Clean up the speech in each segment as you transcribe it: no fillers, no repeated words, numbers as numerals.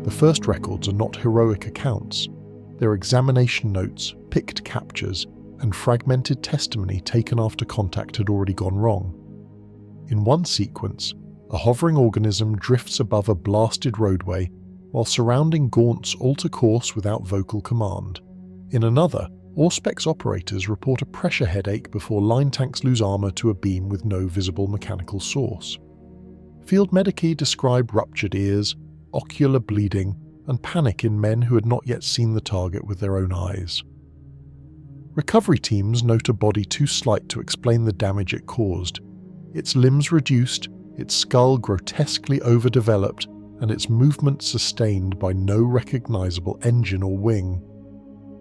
The first records are not heroic accounts. They're examination notes, picked captures, and fragmented testimony taken after contact had already gone wrong. In one sequence, a hovering organism drifts above a blasted roadway while surrounding gaunts alter course without vocal command. In another, Auspex operators report a pressure headache before line tanks lose armor to a beam with no visible mechanical source. Field medici describe ruptured ears, ocular bleeding, and panic in men who had not yet seen the target with their own eyes. Recovery teams note a body too slight to explain the damage it caused, its limbs reduced, its skull grotesquely overdeveloped, and its movement sustained by no recognizable engine or wing.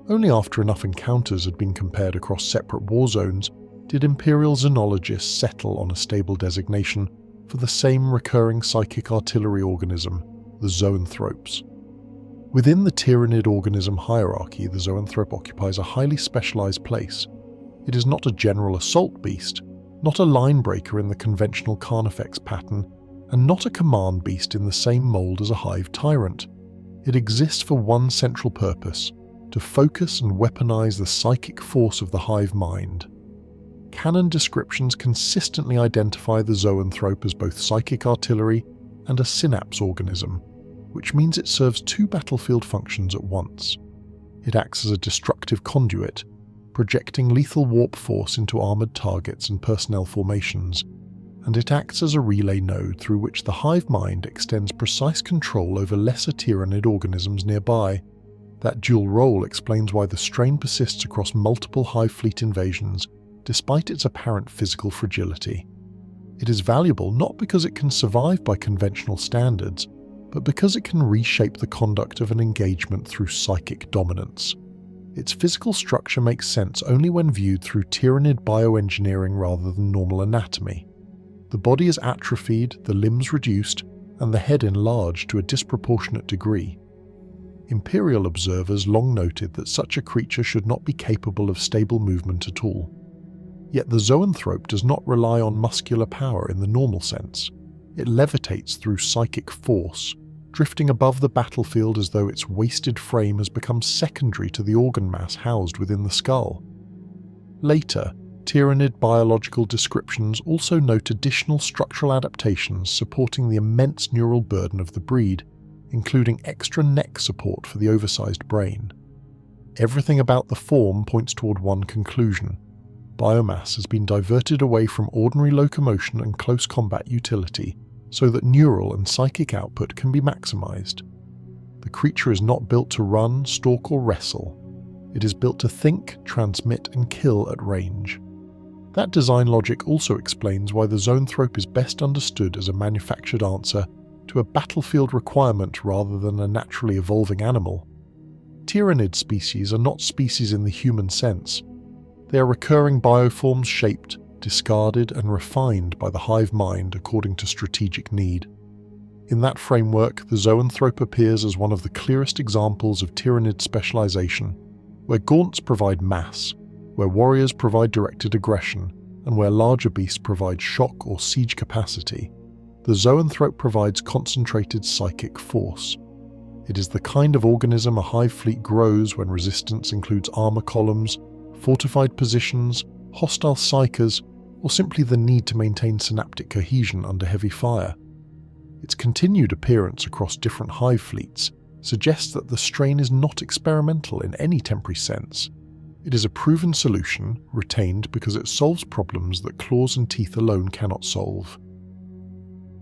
Only after enough encounters had been compared across separate war zones did Imperial xenologists settle on a stable designation for the same recurring psychic artillery organism, the Zoanthropes. Within the Tyranid organism hierarchy, the Zoanthrope occupies a highly specialized place. It is not a general assault beast, not a line breaker in the conventional Carnifex pattern, and not a command beast in the same mold as a hive tyrant. It exists for one central purpose: to focus and weaponize the psychic force of the hive mind. Canon descriptions consistently identify the Zoanthrope as both psychic artillery and a synapse organism, which means it serves two battlefield functions at once. It acts as a destructive conduit, projecting lethal warp force into armored targets and personnel formations, and it acts as a relay node through which the hive mind extends precise control over lesser Tyranid organisms nearby. That dual role explains why the strain persists across multiple hive fleet invasions, despite its apparent physical fragility. It is valuable not because it can survive by conventional standards, but because it can reshape the conduct of an engagement through psychic dominance. Its physical structure makes sense only when viewed through Tyranid bioengineering rather than normal anatomy. The body is atrophied, the limbs reduced, and the head enlarged to a disproportionate degree. Imperial observers long noted that such a creature should not be capable of stable movement at all. Yet the Zoanthrope does not rely on muscular power in the normal sense. It levitates through psychic force, drifting above the battlefield as though its wasted frame has become secondary to the organ mass housed within the skull. Later, Tyranid biological descriptions also note additional structural adaptations supporting the immense neural burden of the breed, including extra neck support for the oversized brain. Everything about the form points toward one conclusion: biomass has been diverted away from ordinary locomotion and close combat utility so that neural and psychic output can be maximized. The creature is not built to run, stalk, or wrestle. It is built to think, transmit, and kill at range. That design logic also explains why the Zoanthrope is best understood as a manufactured answer to a battlefield requirement rather than a naturally evolving animal. Tyranid species are not species in the human sense. They are recurring bioforms shaped, discarded, and refined by the hive mind according to strategic need. In that framework, the Zoanthrope appears as one of the clearest examples of Tyranid specialization, where gaunts provide mass, where warriors provide directed aggression, and where larger beasts provide shock or siege capacity. The Zoanthrope provides concentrated psychic force. It is the kind of organism a hive fleet grows when resistance includes armor columns, fortified positions, hostile psychers, or simply the need to maintain synaptic cohesion under heavy fire. Its continued appearance across different hive fleets suggests that the strain is not experimental in any temporary sense. It is a proven solution, retained because it solves problems that claws and teeth alone cannot solve.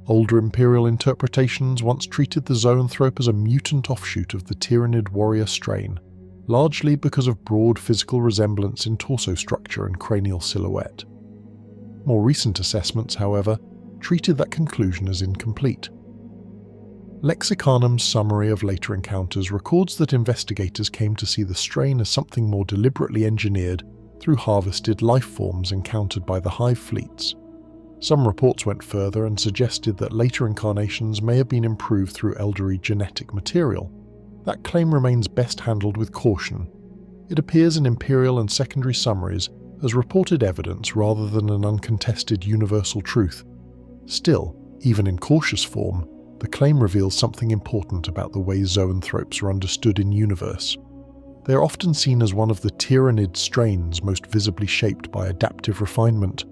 Older Imperial interpretations once treated the Zoanthrope as a mutant offshoot of the Tyranid warrior strain, largely because of broad physical resemblance in torso structure and cranial silhouette. More recent assessments, however, treated that conclusion as incomplete. Lexicanum's summary of later encounters records that investigators came to see the strain as something more deliberately engineered through harvested life forms encountered by the hive fleets. Some reports went further and suggested that later incarnations may have been improved through elderly genetic material. That claim remains best handled with caution. It appears in Imperial and secondary summaries as reported evidence rather than an uncontested universal truth. Still, even in cautious form, the claim reveals something important about the way zoanthropes are understood in universe. They are often seen as one of the Tyranid strains most visibly shaped by adaptive refinement,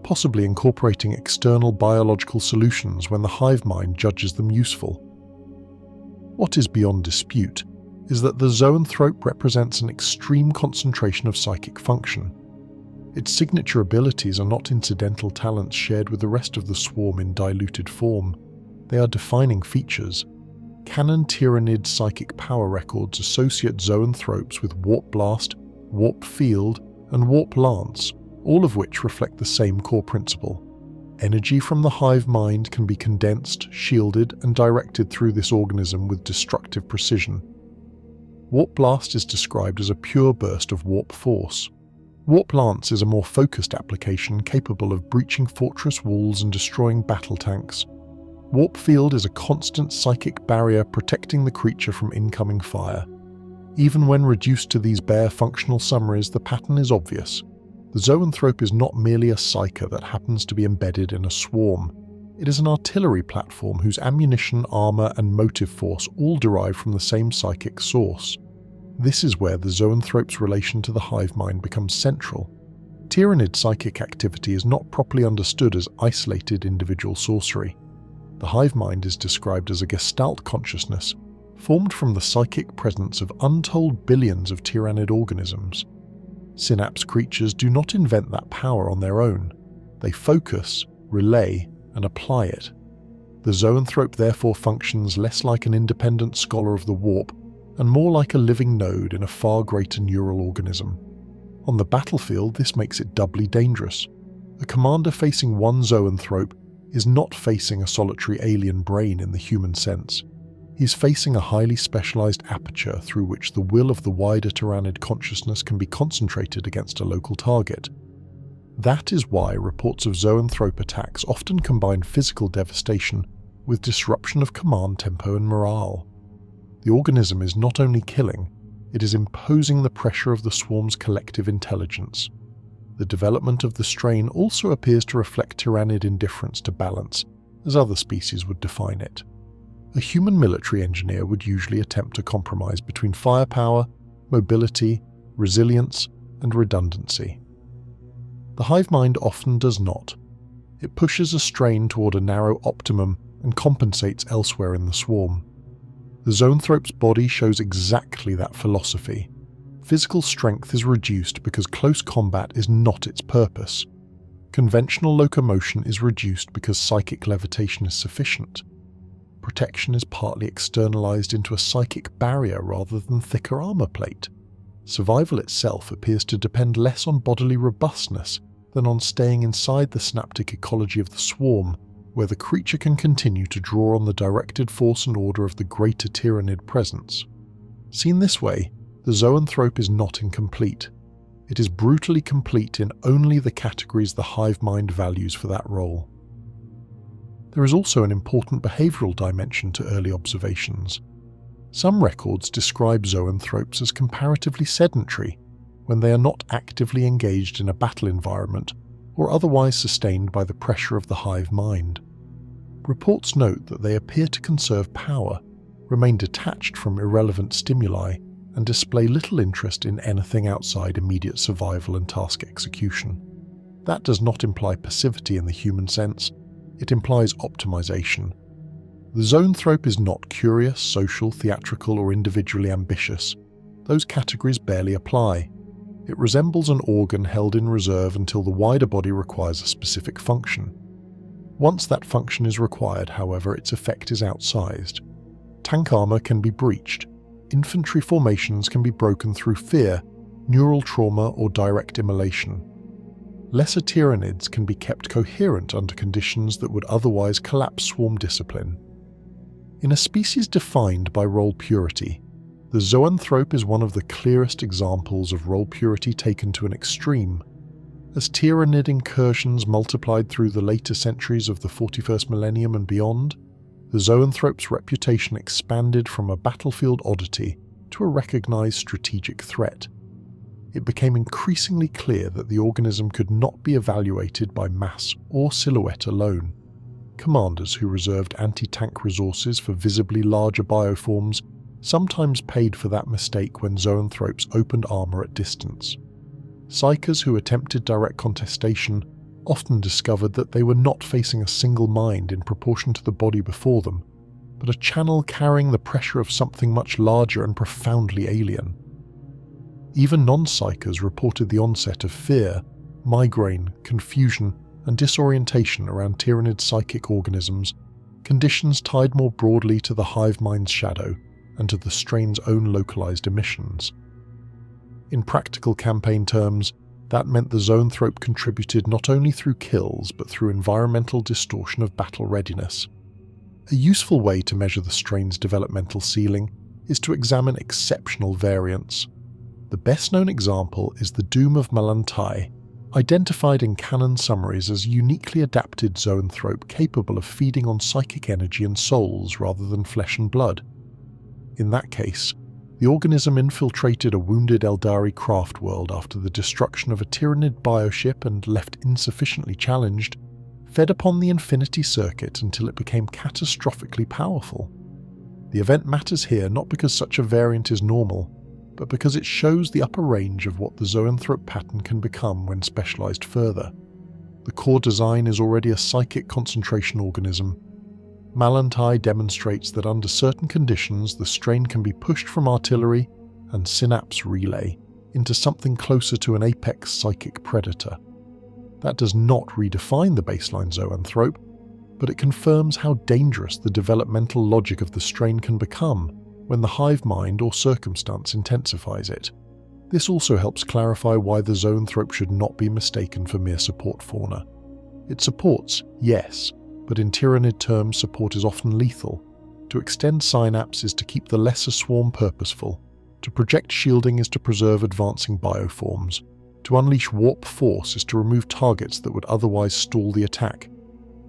possibly incorporating external biological solutions when the hive mind judges them useful. What is beyond dispute is that the zoanthrope represents an extreme concentration of psychic function. Its signature abilities are not incidental talents shared with the rest of the swarm in diluted form. They are defining features. Canon Tyranid psychic power records associate zoanthropes with Warp Blast, Warp Field, and Warp Lance, all of which reflect the same core principle. Energy from the hive mind can be condensed, shielded, and directed through this organism with destructive precision. Warp Blast is described as a pure burst of warp force. Warp Lance is a more focused application capable of breaching fortress walls and destroying battle tanks. Warp Field is a constant psychic barrier protecting the creature from incoming fire. Even when reduced to these bare functional summaries, the pattern is obvious. The zoanthrope is not merely a psyker that happens to be embedded in a swarm. It is an artillery platform whose ammunition, armor, and motive force all derive from the same psychic source. This is where the zoanthrope's relation to the hive mind becomes central. Tyranid psychic activity is not properly understood as isolated individual sorcery. The hive mind is described as a gestalt consciousness, formed from the psychic presence of untold billions of Tyranid organisms. Synapse creatures do not invent that power on their own. They focus, relay, and apply it. The zoanthrope therefore functions less like an independent scholar of the warp and more like a living node in a far greater neural organism. On the battlefield, this makes it doubly dangerous. A commander facing one zoanthrope is not facing a solitary alien brain in the human sense. He is facing a highly specialized aperture through which the will of the wider Tyranid consciousness can be concentrated against a local target. That is why reports of zoanthrope attacks often combine physical devastation with disruption of command tempo and morale. The organism is not only killing, it is imposing the pressure of the swarm's collective intelligence. The development of the strain also appears to reflect Tyranid indifference to balance, as other species would define it. A human military engineer would usually attempt to compromise between firepower, mobility, resilience, and redundancy. The hive mind often does not. It pushes a strain toward a narrow optimum and compensates elsewhere in the swarm. The zoanthrope's body shows exactly that philosophy. Physical strength is reduced because close combat is not its purpose. Conventional locomotion is reduced because psychic levitation is sufficient. Protection is partly externalized into a psychic barrier rather than thicker armor plate. Survival itself appears to depend less on bodily robustness than on staying inside the synaptic ecology of the swarm, where the creature can continue to draw on the directed force and order of the greater Tyranid presence. Seen this way, the zoanthrope is not incomplete. It is brutally complete in only the categories the hive mind values for that role. There is also an important behavioral dimension to early observations. Some records describe zoanthropes as comparatively sedentary when they are not actively engaged in a battle environment or otherwise sustained by the pressure of the hive mind. Reports note that they appear to conserve power, remain detached from irrelevant stimuli, and display little interest in anything outside immediate survival and task execution. That does not imply passivity in the human sense, it implies optimization. The zoanthrope is not curious, social, theatrical, or individually ambitious. Those categories barely apply. It resembles an organ held in reserve until the wider body requires a specific function. Once that function is required, however, its effect is outsized. Tank armor can be breached. Infantry formations can be broken through fear, neural trauma, or direct immolation. Lesser Tyranids can be kept coherent under conditions that would otherwise collapse swarm discipline. In a species defined by role purity, the zoanthrope is one of the clearest examples of role purity taken to an extreme. As Tyranid incursions multiplied through the later centuries of the 41st millennium and beyond, the zoanthrope's reputation expanded from a battlefield oddity to a recognized strategic threat. It became increasingly clear that the organism could not be evaluated by mass or silhouette alone. commanders who reserved anti-tank resources for visibly larger bioforms sometimes paid for that mistake when Zoanthropes opened armour at distance. Psykers who attempted direct contestation often discovered that they were not facing a single mind in proportion to the body before them, but a channel carrying the pressure of something much larger and profoundly alien. Even non-psykers reported the onset of fear, migraine, confusion, and disorientation around Tyranid psychic organisms, conditions tied more broadly to the Hive Mind's shadow and to the strain's own localized emissions. In practical campaign terms, that meant the Zoanthrope contributed not only through kills but through environmental distortion of battle readiness. A useful way to measure the strain's developmental ceiling is to examine exceptional variants. The best-known example is the Doom of Malantai, identified in canon summaries as a uniquely adapted Zoanthrope capable of feeding on psychic energy and souls rather than flesh and blood. In that case, the organism infiltrated a wounded Eldari craft world after the destruction of a Tyranid bioship and, left insufficiently challenged, fed upon the infinity circuit until it became catastrophically powerful. The event matters here not because such a variant is normal, but because it shows the upper range of what the Zoanthrope pattern can become when specialised further. The core design is already a psychic concentration organism. Malantai demonstrates that under certain conditions the strain can be pushed from artillery and synapse relay into something closer to an apex psychic predator. That does not redefine the baseline Zoanthrope, but it confirms how dangerous the developmental logic of the strain can become when the hive mind or circumstance intensifies it. This also helps clarify why the Zoanthrope should not be mistaken for mere support fauna. It supports, yes, but in Tyranid terms support is often lethal. To extend synapse is to keep the lesser swarm purposeful. To project shielding is to preserve advancing bioforms. To unleash warp force is to remove targets that would otherwise stall the attack.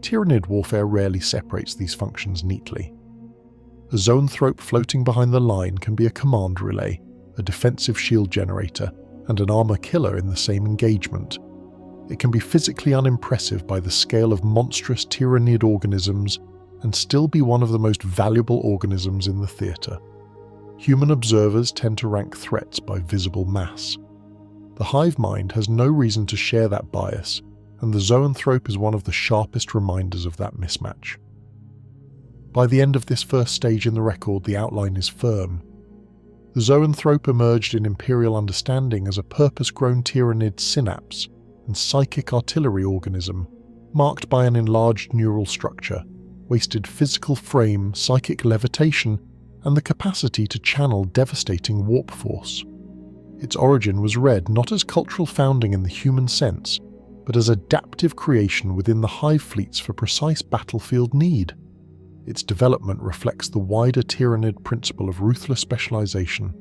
Tyranid warfare rarely separates these functions neatly. A Zoanthrope floating behind the line can be a command relay, a defensive shield generator, and an armor killer in the same engagement. It can be physically unimpressive by the scale of monstrous Tyranid organisms and still be one of the most valuable organisms in the theatre. Human observers tend to rank threats by visible mass. The hive mind has no reason to share that bias, and the Zoanthrope is one of the sharpest reminders of that mismatch. By the end of this first stage in the record, the outline is firm. The Zoanthrope emerged in Imperial understanding as a purpose-grown Tyranid synapse and psychic artillery organism, marked by an enlarged neural structure, wasted physical frame, psychic levitation, and the capacity to channel devastating warp force. Its origin was read not as cultural founding in the human sense, but as adaptive creation within the hive fleets for precise battlefield need. Its development reflects the wider Tyranid principle of ruthless specialization.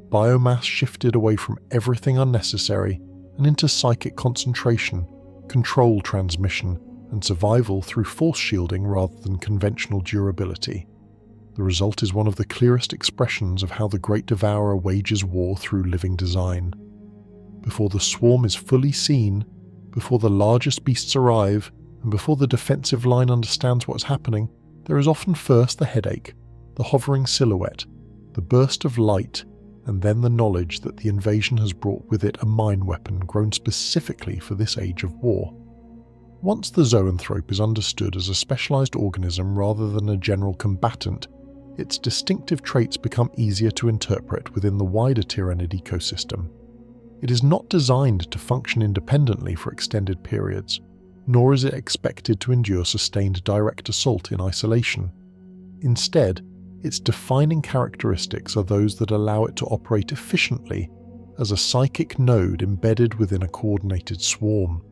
Biomass shifted away from everything unnecessary and into psychic concentration, control transmission, and survival through force shielding rather than conventional durability. The result is one of the clearest expressions of how the Great Devourer wages war through living design. Before the swarm is fully seen, before the largest beasts arrive, and before the defensive line understands what's happening, there is often first the headache, the hovering silhouette, the burst of light, and then the knowledge that the invasion has brought with it a mind weapon grown specifically for this age of war. Once the Zoanthrope is understood as a specialized organism rather than a general combatant, its distinctive traits become easier to interpret within the wider Tyranid ecosystem. It is not designed to function independently for extended periods, nor is it expected to endure sustained direct assault in isolation. Instead, its defining characteristics are those that allow it to operate efficiently as a psychic node embedded within a coordinated swarm.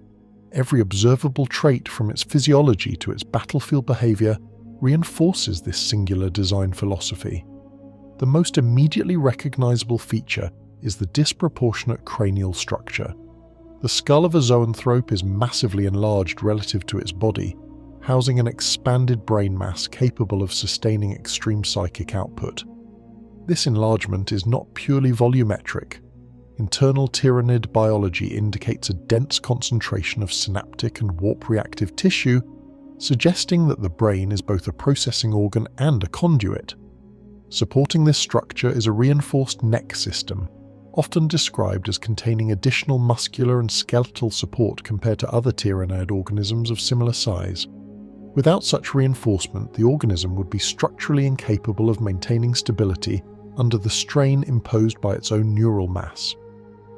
Every observable trait from its physiology to its battlefield behavior reinforces this singular design philosophy. The most immediately recognizable feature is the disproportionate cranial structure. The skull of a Zoanthrope is massively enlarged relative to its body, housing an expanded brain mass capable of sustaining extreme psychic output. This enlargement is not purely volumetric. Internal Tyranid biology indicates a dense concentration of synaptic and warp-reactive tissue, suggesting that the brain is both a processing organ and a conduit. Supporting this structure is a reinforced neck system, often described as containing additional muscular and skeletal support compared to other Tyranid organisms of similar size. Without such reinforcement, the organism would be structurally incapable of maintaining stability under the strain imposed by its own neural mass.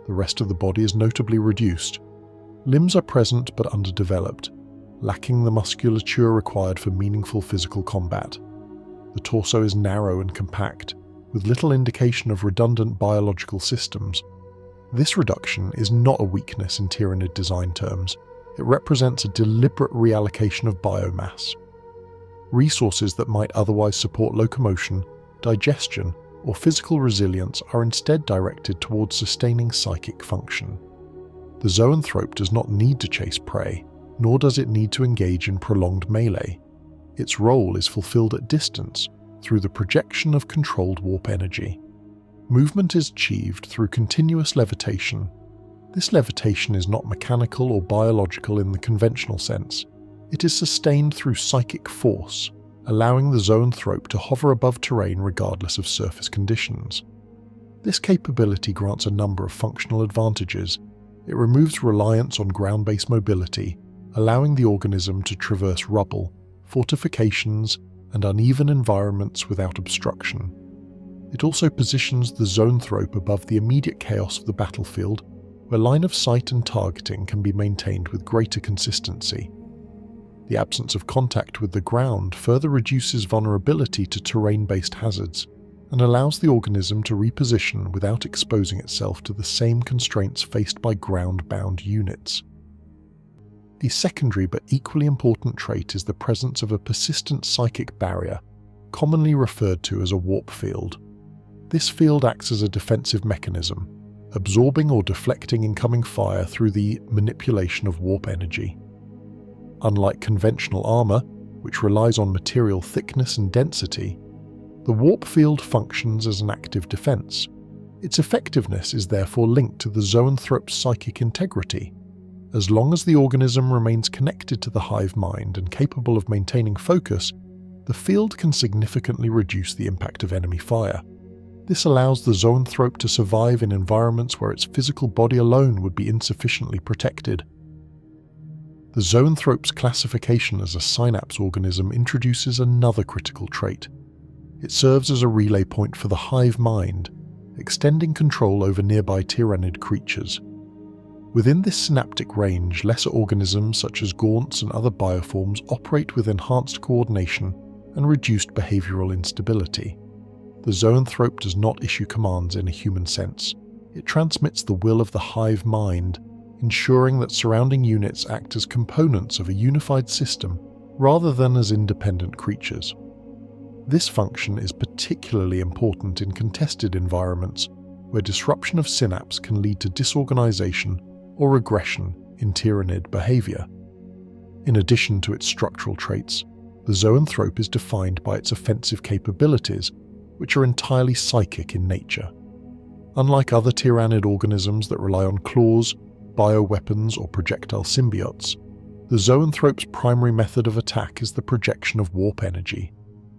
The rest of the body is notably reduced. Limbs are present but underdeveloped, lacking the musculature required for meaningful physical combat. The torso is narrow and compact, with little indication of redundant biological systems. This reduction is not a weakness in Tyranid design terms. It represents a deliberate reallocation of biomass. Resources that might otherwise support locomotion, digestion, or physical resilience are instead directed towards sustaining psychic function. The Zoanthrope does not need to chase prey, nor does it need to engage in prolonged melee. Its role is fulfilled at distance through the projection of controlled warp energy. Movement is achieved through continuous levitation. This levitation is not mechanical or biological in the conventional sense. It is sustained through psychic force, allowing the Zoanthrope to hover above terrain regardless of surface conditions. This capability grants a number of functional advantages. It removes reliance on ground-based mobility, allowing the organism to traverse rubble, fortifications, and uneven environments without obstruction. It also positions the Zoanthrope above the immediate chaos of the battlefield, where line of sight and targeting can be maintained with greater consistency. The absence of contact with the ground further reduces vulnerability to terrain-based hazards and allows the organism to reposition without exposing itself to the same constraints faced by ground-bound units. A secondary but equally important trait is the presence of a persistent psychic barrier, commonly referred to as a warp field. This field acts as a defensive mechanism, absorbing or deflecting incoming fire through the manipulation of warp energy. Unlike conventional armor, which relies on material thickness and density, the warp field functions as an active defense. Its effectiveness is therefore linked to the Zoanthrope's psychic integrity. As long as the organism remains connected to the hive mind and capable of maintaining focus, the field can significantly reduce the impact of enemy fire. This allows the Zoanthrope to survive in environments where its physical body alone would be insufficiently protected. The Zoanthrope's classification as a synapse organism introduces another critical trait. It serves as a relay point for the hive mind, extending control over nearby Tyranid creatures. Within this synaptic range, lesser organisms such as gaunts and other bioforms operate with enhanced coordination and reduced behavioral instability. The Zoanthrope does not issue commands in a human sense. It transmits the will of the hive mind, ensuring that surrounding units act as components of a unified system rather than as independent creatures. This function is particularly important in contested environments where disruption of synapse can lead to disorganization or regression in Tyranid behavior. In addition to its structural traits, the Zoanthrope is defined by its offensive capabilities, which are entirely psychic in nature. Unlike other Tyranid organisms that rely on claws, bioweapons, or projectile symbiotes, the Zoanthrope's primary method of attack is the projection of warp energy.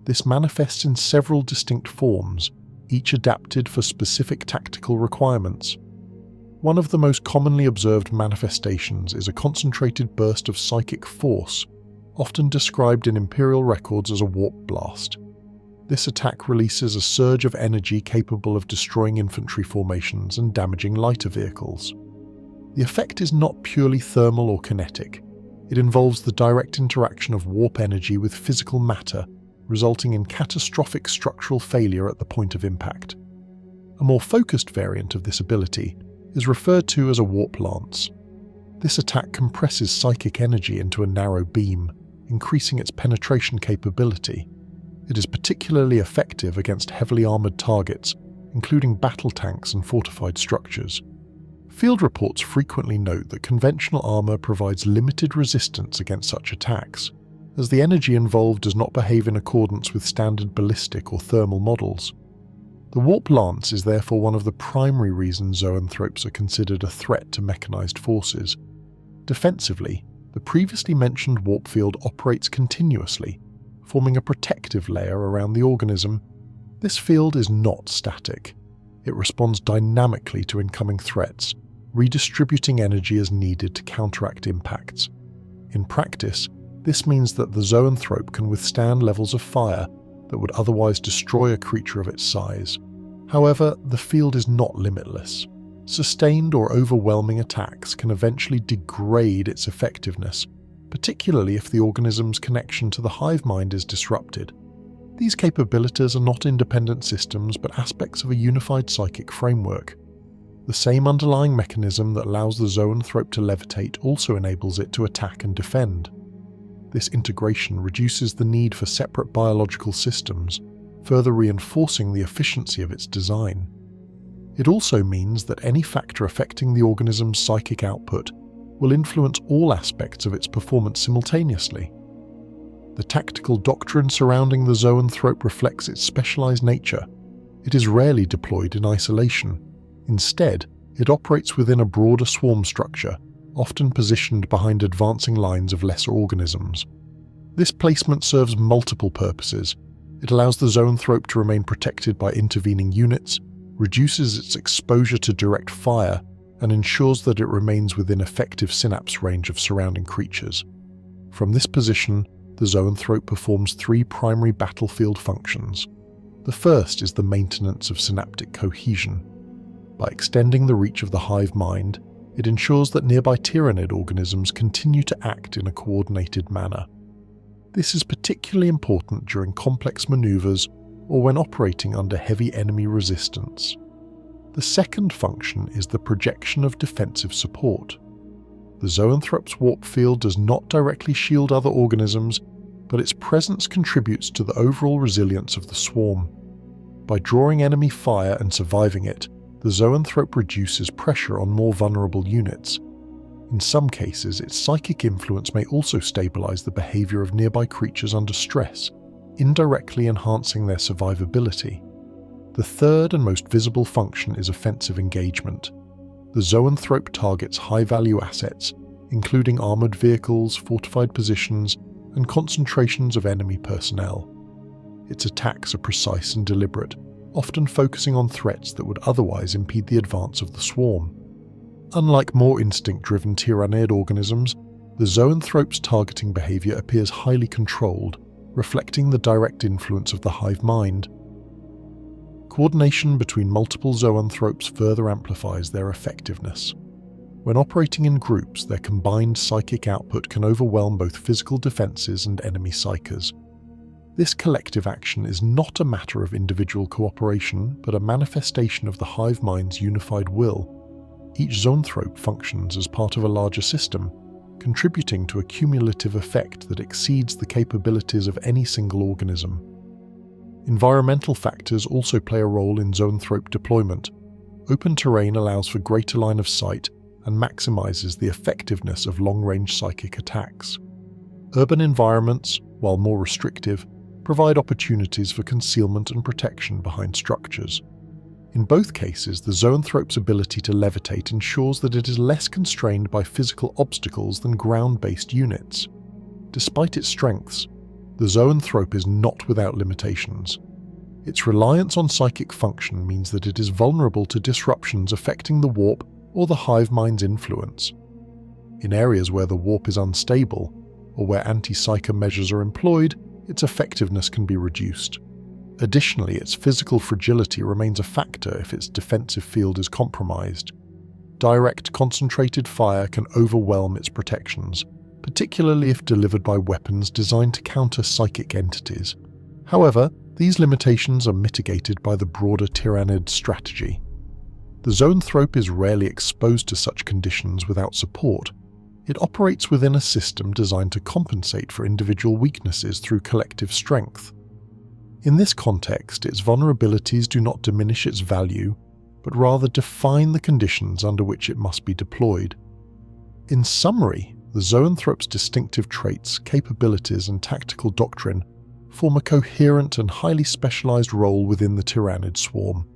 This manifests in several distinct forms, each adapted for specific tactical requirements. One of the most commonly observed manifestations is a concentrated burst of psychic force, often described in Imperial records as a warp blast. This attack releases a surge of energy capable of destroying infantry formations and damaging lighter vehicles. The effect is not purely thermal or kinetic. It involves the direct interaction of warp energy with physical matter, resulting in catastrophic structural failure at the point of impact. A more focused variant of this ability is referred to as a warp lance. This attack compresses psychic energy into a narrow beam, increasing its penetration capability. It is particularly effective against heavily armoured targets, including battle tanks and fortified structures. Field reports frequently note that conventional armour provides limited resistance against such attacks, as the energy involved does not behave in accordance with standard ballistic or thermal models. The warp lance is therefore one of the primary reasons Zoanthropes are considered a threat to mechanized forces. Defensively, The previously mentioned warp field operates continuously, forming a protective layer around the organism. This field is not static. It responds dynamically to incoming threats, redistributing energy as needed to counteract impacts. In practice, this means that the Zoanthrope can withstand levels of fire that would otherwise destroy a creature of its size. However, the field is not limitless. Sustained or overwhelming attacks can eventually degrade its effectiveness, particularly if the organism's connection to the hive mind is disrupted. These capabilities are not independent systems but aspects of a unified psychic framework. The same underlying mechanism that allows the Zoanthrope to levitate also enables it to attack and defend. This integration reduces the need for separate biological systems, further reinforcing the efficiency of its design. It also means that any factor affecting the organism's psychic output will influence all aspects of its performance simultaneously. The tactical doctrine surrounding the Zoanthrope reflects its specialized nature. It is rarely deployed in isolation. Instead, it operates within a broader swarm structure, often positioned behind advancing lines of lesser organisms. This placement serves multiple purposes. It allows the Zoanthrope to remain protected by intervening units, reduces its exposure to direct fire, and ensures that it remains within effective synapse range of surrounding creatures. From this position, the Zoanthrope performs three primary battlefield functions. The first is the maintenance of synaptic cohesion. By extending the reach of the hive mind, it ensures that nearby Tyranid organisms continue to act in a coordinated manner. This is particularly important during complex maneuvers or when operating under heavy enemy resistance. The second function is the projection of defensive support. The Zoanthrope's warp field does not directly shield other organisms, but its presence contributes to the overall resilience of the swarm. By drawing enemy fire and surviving it, the Zoanthrope reduces pressure on more vulnerable units. In some cases, its psychic influence may also stabilize the behavior of nearby creatures under stress, indirectly enhancing their survivability. The third and most visible function is offensive engagement. The Zoanthrope targets high-value assets, including armoured vehicles, fortified positions, and concentrations of enemy personnel. Its attacks are precise and deliberate, often focusing on threats that would otherwise impede the advance of the swarm. Unlike more instinct-driven Tyranid organisms, the Zoanthrope's targeting behavior appears highly controlled, reflecting the direct influence of the hive mind. Coordination between multiple Zoanthropes further amplifies their effectiveness. When operating in groups, their combined psychic output can overwhelm both physical defenses and enemy psykers. This collective action is not a matter of individual cooperation, but a manifestation of the hive mind's unified will. Each Zoanthrope functions as part of a larger system, contributing to a cumulative effect that exceeds the capabilities of any single organism. Environmental factors also play a role in Zoanthrope deployment. Open terrain allows for greater line of sight and maximizes the effectiveness of long-range psychic attacks. Urban environments, while more restrictive, provide opportunities for concealment and protection behind structures. In both cases, the Zoanthrope's ability to levitate ensures that it is less constrained by physical obstacles than ground-based units. Despite its strengths, the Zoanthrope is not without limitations. Its reliance on psychic function means that it is vulnerable to disruptions affecting the warp or the hive mind's influence. In areas where the warp is unstable, or where anti-psyker measures are employed, its effectiveness can be reduced. Additionally, its physical fragility remains a factor if its defensive field is compromised. Direct, concentrated fire can overwhelm its protections, particularly if delivered by weapons designed to counter psychic entities. However, these limitations are mitigated by the broader Tyranid strategy. The Zoanthrope is rarely exposed to such conditions without support. It operates within a system designed to compensate for individual weaknesses through collective strength. In this context, its vulnerabilities do not diminish its value, but rather define the conditions under which it must be deployed. In summary, the Zoanthrope's distinctive traits, capabilities, and tactical doctrine form a coherent and highly specialized role within the Tyranid swarm.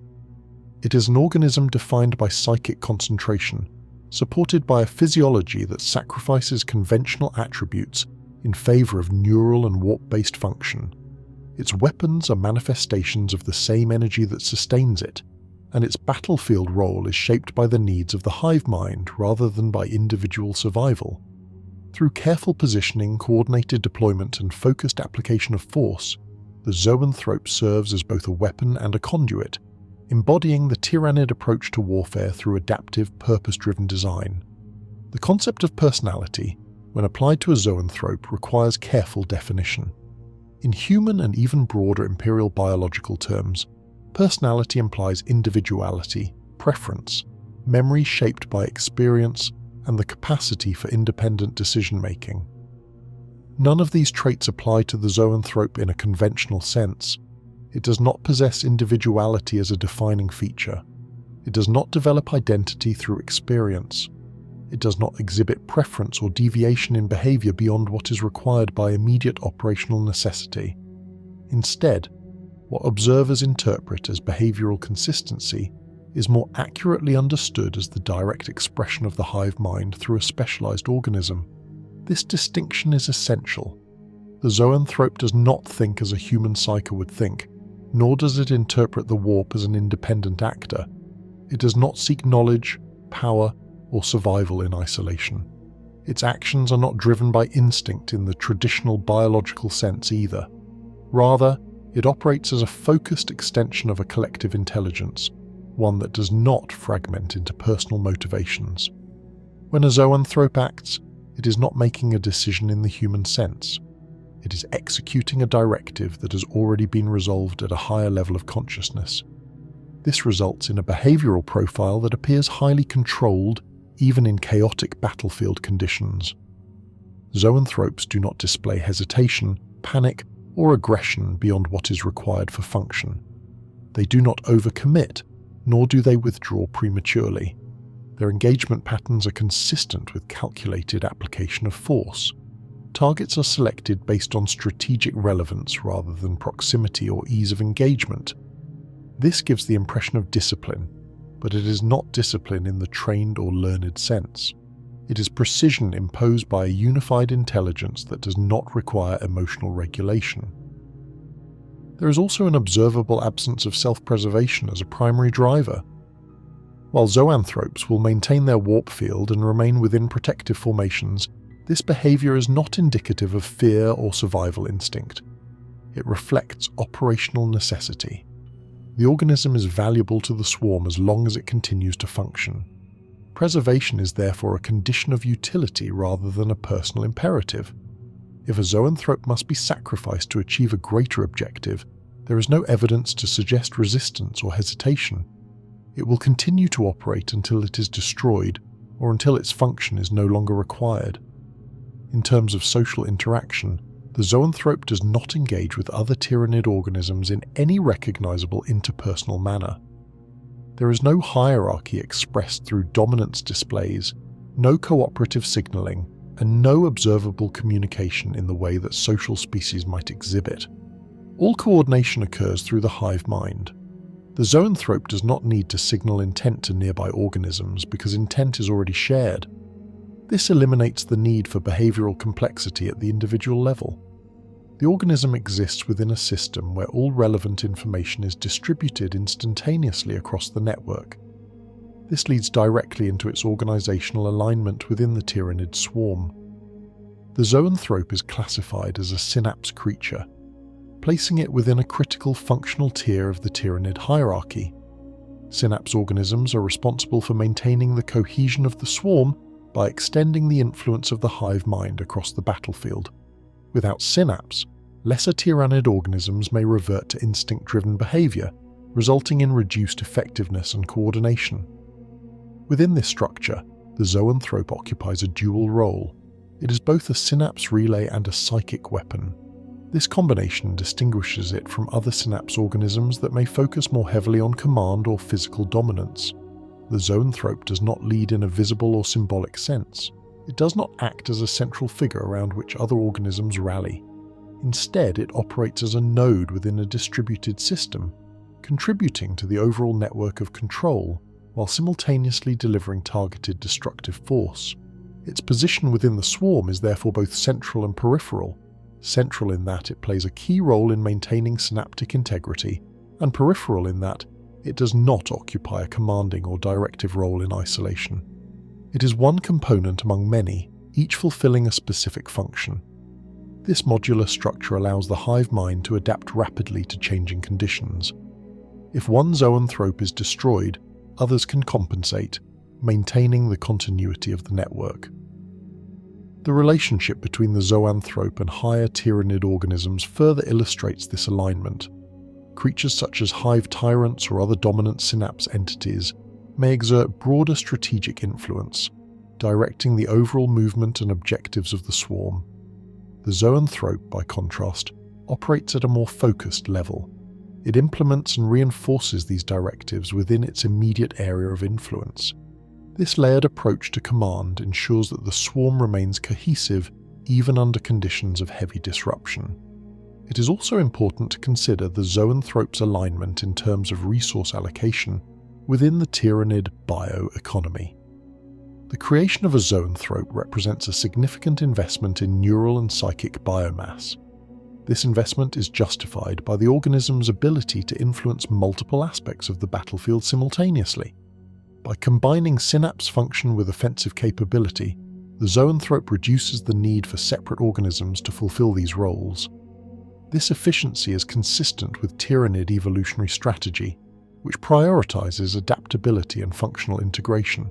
It is an organism defined by psychic concentration, supported by a physiology that sacrifices conventional attributes in favour of neural and warp-based function. Its weapons are manifestations of the same energy that sustains it, and its battlefield role is shaped by the needs of the hive mind rather than by individual survival. Through careful positioning, coordinated deployment, and focused application of force, the Zoanthrope serves as both a weapon and a conduit, embodying the Tyranid approach to warfare through adaptive, purpose-driven design. The concept of personality, when applied to a Zoanthrope, requires careful definition. In human and even broader imperial biological terms, personality implies individuality, preference, memory shaped by experience, and the capacity for independent decision-making. None of these traits apply to the Zoanthrope in a conventional sense. It does not possess individuality as a defining feature. It does not develop identity through experience. It does not exhibit preference or deviation in behavior beyond what is required by immediate operational necessity. Instead, what observers interpret as behavioral consistency is more accurately understood as the direct expression of the hive mind through a specialised organism. This distinction is essential. The Zoanthrope does not think as a human psyche would think, nor does it interpret the warp as an independent actor. It does not seek knowledge, power, or survival in isolation. Its actions are not driven by instinct in the traditional biological sense either. Rather, it operates as a focused extension of a collective intelligence, one that does not fragment into personal motivations. When a Zoanthrope acts, it is not making a decision in the human sense. It is executing a directive that has already been resolved at a higher level of consciousness. This results in a behavioural profile that appears highly controlled, even in chaotic battlefield conditions. Zoanthropes do not display hesitation, panic, or aggression beyond what is required for function. They do not overcommit, nor do they withdraw prematurely. Their engagement patterns are consistent with calculated application of force. Targets are selected based on strategic relevance rather than proximity or ease of engagement. This gives the impression of discipline, but it is not discipline in the trained or learned sense. It is precision imposed by a unified intelligence that does not require emotional regulation. There is also an observable absence of self-preservation as a primary driver. While Zoanthropes will maintain their warp field and remain within protective formations, this behaviour is not indicative of fear or survival instinct. It reflects operational necessity. The organism is valuable to the swarm as long as it continues to function. Preservation is therefore a condition of utility rather than a personal imperative. If a Zoanthrope must be sacrificed to achieve a greater objective, there is no evidence to suggest resistance or hesitation. It will continue to operate until it is destroyed or until its function is no longer required. In terms of social interaction, the Zoanthrope does not engage with other Tyranid organisms in any recognizable interpersonal manner. There is no hierarchy expressed through dominance displays, no cooperative signaling, and no observable communication in the way that social species might exhibit. All coordination occurs through the hive mind. The Zoanthrope does not need to signal intent to nearby organisms because intent is already shared. This eliminates the need for behavioral complexity at the individual level. The organism exists within a system where all relevant information is distributed instantaneously across the network. This leads directly into its organizational alignment within the Tyranid swarm. The Zoanthrope is classified as a synapse creature, placing it within a critical functional tier of the Tyranid hierarchy. Synapse organisms are responsible for maintaining the cohesion of the swarm by extending the influence of the hive mind across the battlefield. Without synapse, lesser Tyranid organisms may revert to instinct-driven behavior, resulting in reduced effectiveness and coordination. Within this structure, the Zoanthrope occupies a dual role. It is both a synapse relay and a psychic weapon. This combination distinguishes it from other synapse organisms that may focus more heavily on command or physical dominance. The Zoanthrope does not lead in a visible or symbolic sense. It does not act as a central figure around which other organisms rally. Instead, it operates as a node within a distributed system, contributing to the overall network of control, while simultaneously delivering targeted destructive force. Its position within the swarm is therefore both central and peripheral, central in that it plays a key role in maintaining synaptic integrity, and peripheral in that it does not occupy a commanding or directive role in isolation. It is one component among many, each fulfilling a specific function. This modular structure allows the hive mind to adapt rapidly to changing conditions. If one zoanthrope is destroyed, others can compensate, maintaining the continuity of the network. The relationship between the zoanthrope and higher Tyranid organisms further illustrates this alignment. Creatures such as hive tyrants or other dominant synapse entities may exert broader strategic influence, directing the overall movement and objectives of the swarm. The zoanthrope, by contrast, operates at a more focused level. It implements and reinforces these directives within its immediate area of influence. This layered approach to command ensures that the swarm remains cohesive even under conditions of heavy disruption. It is also important to consider the zoanthrope's alignment in terms of resource allocation within the Tyranid bioeconomy. The creation of a zoanthrope represents a significant investment in neural and psychic biomass. This investment is justified by the organism's ability to influence multiple aspects of the battlefield simultaneously. By combining synapse function with offensive capability, the zoanthrope reduces the need for separate organisms to fulfill these roles. This efficiency is consistent with Tyranid evolutionary strategy, which prioritizes adaptability and functional integration.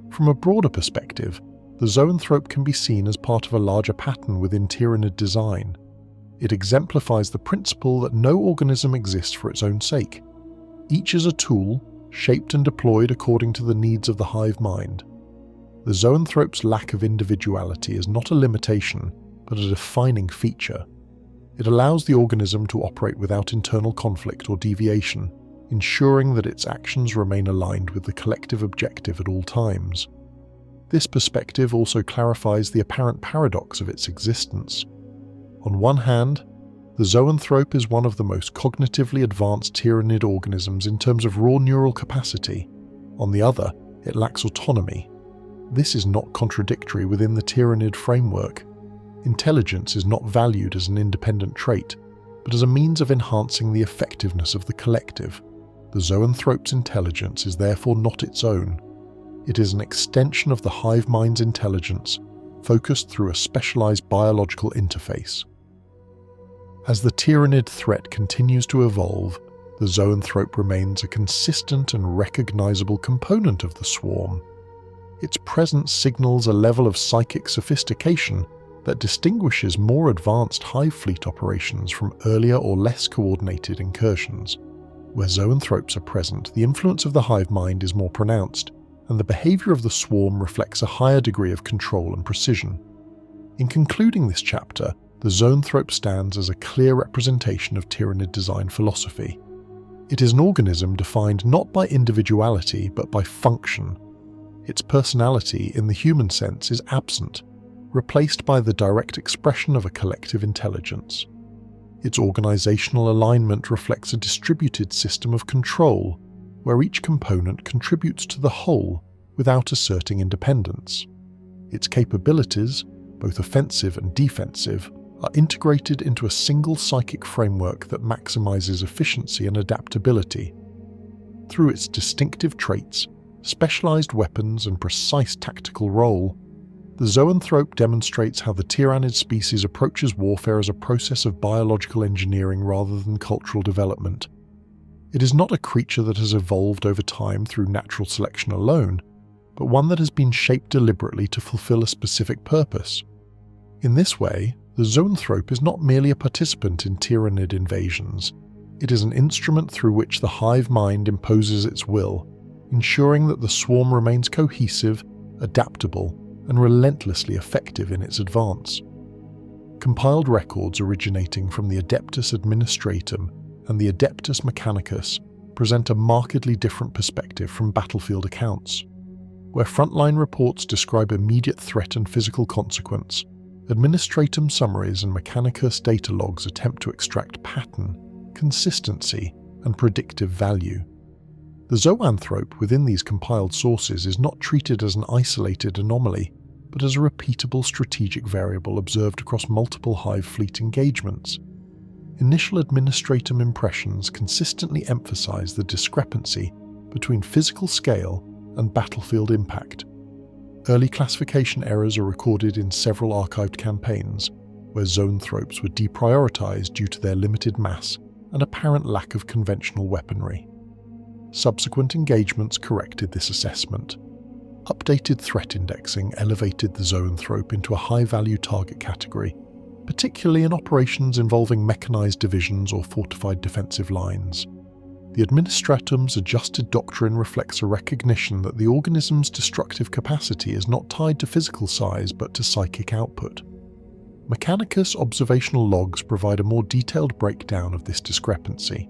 From a broader perspective, the zoanthrope can be seen as part of a larger pattern within Tyranid design. It exemplifies the principle that no organism exists for its own sake. Each is a tool, shaped and deployed according to the needs of the hive mind. The zoanthrope's lack of individuality is not a limitation, but a defining feature. It allows the organism to operate without internal conflict or deviation, ensuring that its actions remain aligned with the collective objective at all times. This perspective also clarifies the apparent paradox of its existence. On one hand, the zoanthrope is one of the most cognitively advanced Tyranid organisms in terms of raw neural capacity. On the other, it lacks autonomy. This is not contradictory within the Tyranid framework. Intelligence is not valued as an independent trait, but as a means of enhancing the effectiveness of the collective. The zoanthrope's intelligence is therefore not its own. It is an extension of the hive mind's intelligence, focused through a specialized biological interface. As the Tyranid threat continues to evolve, the zoanthrope remains a consistent and recognizable component of the swarm. Its presence signals a level of psychic sophistication that distinguishes more advanced hive fleet operations from earlier or less coordinated incursions. Where zoanthropes are present, the influence of the hive mind is more pronounced, and the behavior of the swarm reflects a higher degree of control and precision. In concluding this chapter, the zoanthrope stands as a clear representation of Tyranid design philosophy. It is an organism defined not by individuality but by function. Its personality, in the human sense, is absent, replaced by the direct expression of a collective intelligence. Its organizational alignment reflects a distributed system of control, where each component contributes to the whole without asserting independence. Its capabilities, both offensive and defensive, are integrated into a single psychic framework that maximizes efficiency and adaptability. Through its distinctive traits, specialized weapons, and precise tactical role, the zoanthrope demonstrates how the Tyranid species approaches warfare as a process of biological engineering rather than cultural development. It is not a creature that has evolved over time through natural selection alone, but one that has been shaped deliberately to fulfill a specific purpose. In this way, the zoanthrope is not merely a participant in Tyranid invasions. It is an instrument through which the hive mind imposes its will, ensuring that the swarm remains cohesive, adaptable, and relentlessly effective in its advance. Compiled records originating from the Adeptus Administratum and the Adeptus Mechanicus present a markedly different perspective from battlefield accounts. Where frontline reports describe immediate threat and physical consequence, Administratum summaries and Mechanicus data logs attempt to extract pattern, consistency, and predictive value. The Zoanthrope within these compiled sources is not treated as an isolated anomaly, but as a repeatable strategic variable observed across multiple Hive fleet engagements. Initial administratum impressions consistently emphasize the discrepancy between physical scale and battlefield impact. Early classification errors are recorded in several archived campaigns, where Zoanthropes were deprioritized due to their limited mass and apparent lack of conventional weaponry. Subsequent engagements corrected this assessment. Updated threat indexing elevated the Zoanthrope into a high-value target category, particularly in operations involving mechanized divisions or fortified defensive lines. The Administratum's adjusted doctrine reflects a recognition that the organism's destructive capacity is not tied to physical size but to psychic output. Mechanicus observational logs provide a more detailed breakdown of this discrepancy.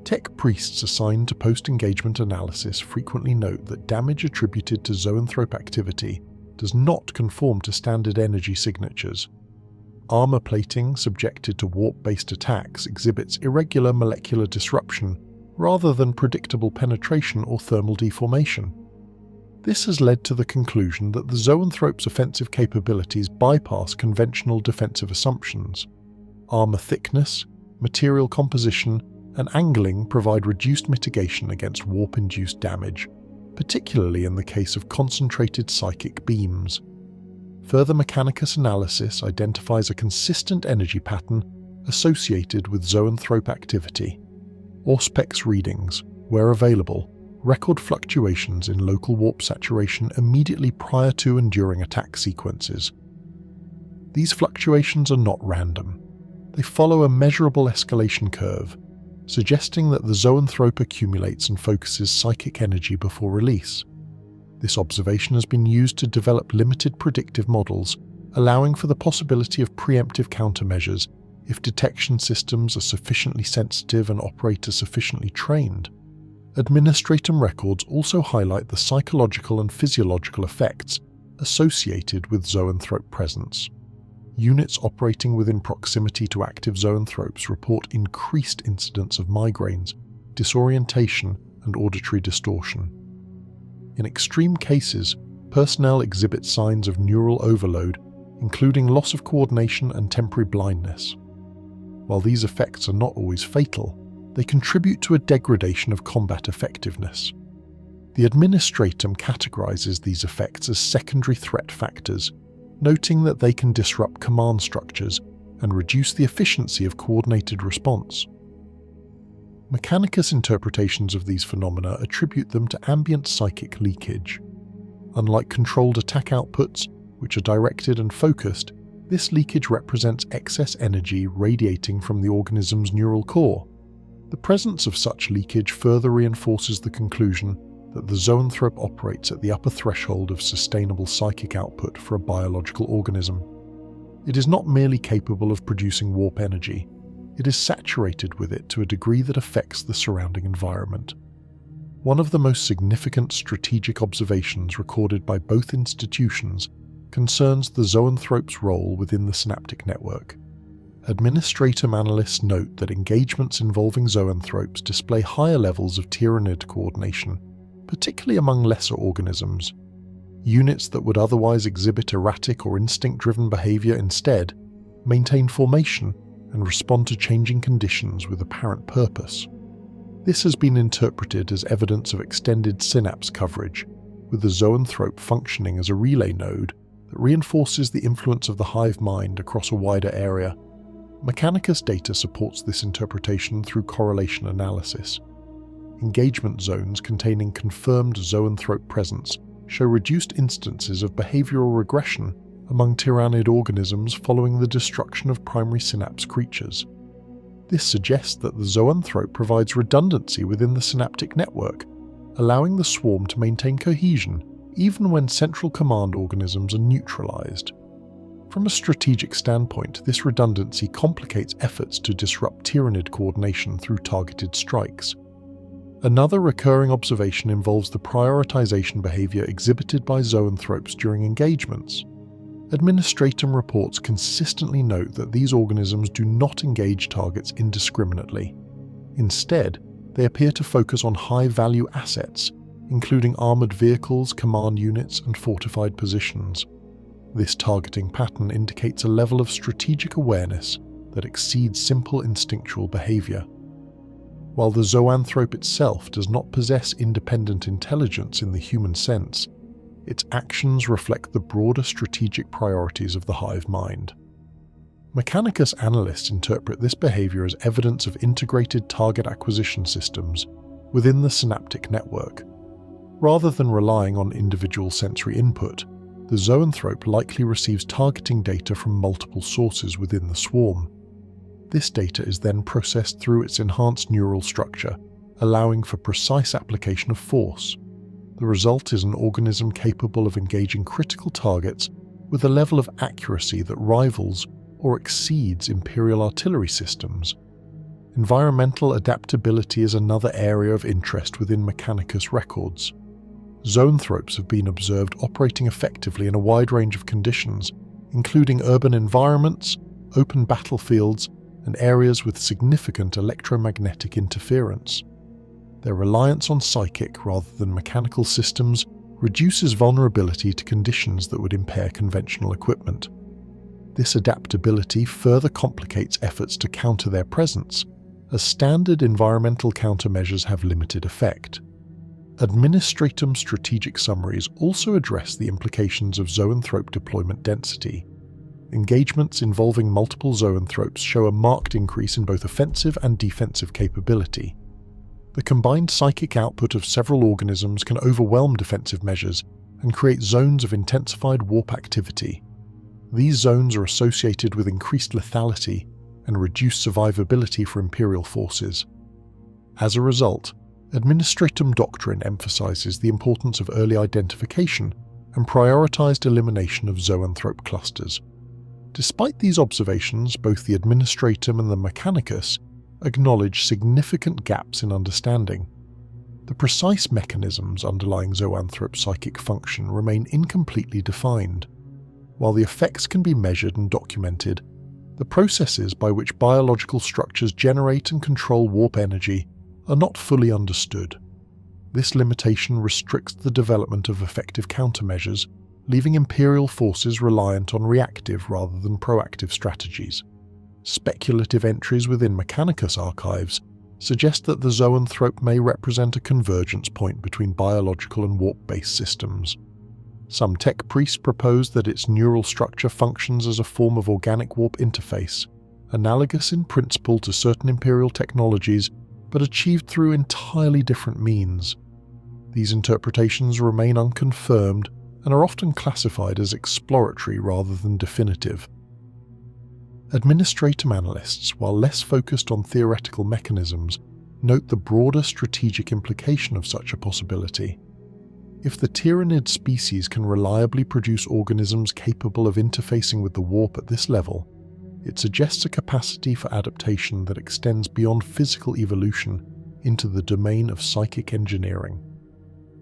Tech priests assigned to post-engagement analysis frequently note that damage attributed to Zoanthrope activity does not conform to standard energy signatures. Armor plating subjected to warp-based attacks exhibits irregular molecular disruption rather than predictable penetration or thermal deformation. This has led to the conclusion that the Zoanthrope's offensive capabilities bypass conventional defensive assumptions. Armor thickness, material composition, and angling provide reduced mitigation against warp-induced damage, particularly in the case of concentrated psychic beams. Further Mechanicus analysis identifies a consistent energy pattern associated with Zoanthrope activity. Auspex readings, where available, record fluctuations in local warp saturation immediately prior to and during attack sequences. These fluctuations are not random. They follow a measurable escalation curve, suggesting that the Zoanthrope accumulates and focuses psychic energy before release. This observation has been used to develop limited predictive models, allowing for the possibility of preemptive countermeasures if detection systems are sufficiently sensitive and operators sufficiently trained. Administratum records also highlight the psychological and physiological effects associated with Zoanthrope presence. Units operating within proximity to active Zoanthropes report increased incidence of migraines, disorientation, and auditory distortion. In extreme cases, personnel exhibit signs of neural overload, including loss of coordination and temporary blindness. While these effects are not always fatal, they contribute to a degradation of combat effectiveness. The Administratum categorizes these effects as secondary threat factors, noting that they can disrupt command structures and reduce the efficiency of coordinated response. Mechanicus interpretations of these phenomena attribute them to ambient psychic leakage. Unlike controlled attack outputs, which are directed and focused, this leakage represents excess energy radiating from the organism's neural core. The presence of such leakage further reinforces the conclusion that the Zoanthrope operates at the upper threshold of sustainable psychic output for a biological organism. It is not merely capable of producing warp energy, it is saturated with it to a degree that affects the surrounding environment. One of the most significant strategic observations recorded by both institutions concerns the Zoanthrope's role within the synaptic network. Administratum analysts note that engagements involving Zoanthropes display higher levels of Tyranid coordination, particularly among lesser organisms. Units that would otherwise exhibit erratic or instinct-driven behavior instead maintain formation and respond to changing conditions with apparent purpose. This has been interpreted as evidence of extended synapse coverage, with the Zoanthrope functioning as a relay node that reinforces the influence of the Hive Mind across a wider area. Mechanicus data supports this interpretation through correlation analysis. Engagement zones containing confirmed Zoanthrope presence show reduced instances of behavioral regression among Tyranid organisms following the destruction of primary synapse creatures. This suggests that the Zoanthrope provides redundancy within the synaptic network, allowing the swarm to maintain cohesion even when central command organisms are neutralized. From a strategic standpoint, this redundancy complicates efforts to disrupt Tyranid coordination through targeted strikes. Another recurring observation involves the prioritization behavior exhibited by Zoanthropes during engagements. Administratum reports consistently note that these organisms do not engage targets indiscriminately. Instead, they appear to focus on high-value assets, including armoured vehicles, command units, and fortified positions. This targeting pattern indicates a level of strategic awareness that exceeds simple instinctual behaviour. While the Zoanthrope itself does not possess independent intelligence in the human sense, its actions reflect the broader strategic priorities of the Hive Mind. Mechanicus analysts interpret this behaviour as evidence of integrated target acquisition systems within the synaptic network. Rather than relying on individual sensory input, the Zoanthrope likely receives targeting data from multiple sources within the swarm. This data is then processed through its enhanced neural structure, allowing for precise application of force. The result is an organism capable of engaging critical targets with a level of accuracy that rivals or exceeds Imperial artillery systems. Environmental adaptability is another area of interest within Mechanicus records. Zoanthropes have been observed operating effectively in a wide range of conditions, including urban environments, open battlefields, and areas with significant electromagnetic interference. Their reliance on psychic rather than mechanical systems reduces vulnerability to conditions that would impair conventional equipment. This adaptability further complicates efforts to counter their presence, as standard environmental countermeasures have limited effect. Administratum strategic summaries also address the implications of Zoanthrope deployment density. Engagements involving multiple Zoanthropes show a marked increase in both offensive and defensive capability. The combined psychic output of several organisms can overwhelm defensive measures and create zones of intensified warp activity. These zones are associated with increased lethality and reduced survivability for Imperial forces. As a result, Administratum doctrine emphasizes the importance of early identification and prioritized elimination of Zoanthrope clusters. Despite these observations, both the Administratum and the Mechanicus acknowledge significant gaps in understanding. The precise mechanisms underlying Zoanthrope psychic function remain incompletely defined. While the effects can be measured and documented, the processes by which biological structures generate and control warp energy are not fully understood. This limitation restricts the development of effective countermeasures, leaving Imperial forces reliant on reactive rather than proactive strategies. Speculative entries within Mechanicus archives suggest that the Zoanthrope may represent a convergence point between biological and warp-based systems. Some tech priests propose that its neural structure functions as a form of organic warp interface, analogous in principle to certain Imperial technologies, but achieved through entirely different means. These interpretations remain unconfirmed and are often classified as exploratory rather than definitive. Administratum analysts, while less focused on theoretical mechanisms, note the broader strategic implication of such a possibility. If the Tyranid species can reliably produce organisms capable of interfacing with the warp at this level, it suggests a capacity for adaptation that extends beyond physical evolution into the domain of psychic engineering.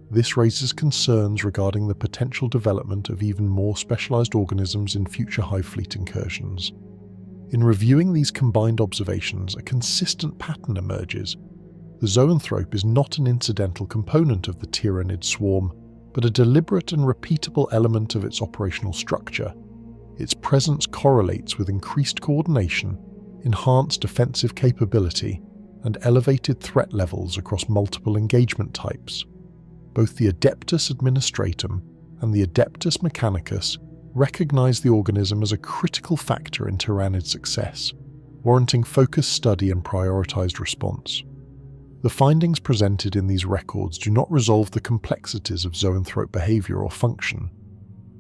This raises concerns regarding the potential development of even more specialised organisms in future Hive Fleet incursions. In reviewing these combined observations, a consistent pattern emerges. The Zoanthrope is not an incidental component of the Tyranid swarm, but a deliberate and repeatable element of its operational structure. Its presence correlates with increased coordination, enhanced offensive capability, and elevated threat levels across multiple engagement types. Both the Adeptus Administratum and the Adeptus Mechanicus recognize the organism as a critical factor in Tyranid success, warranting focused study and prioritized response. The findings presented in these records do not resolve the complexities of Zoanthrope behavior or function.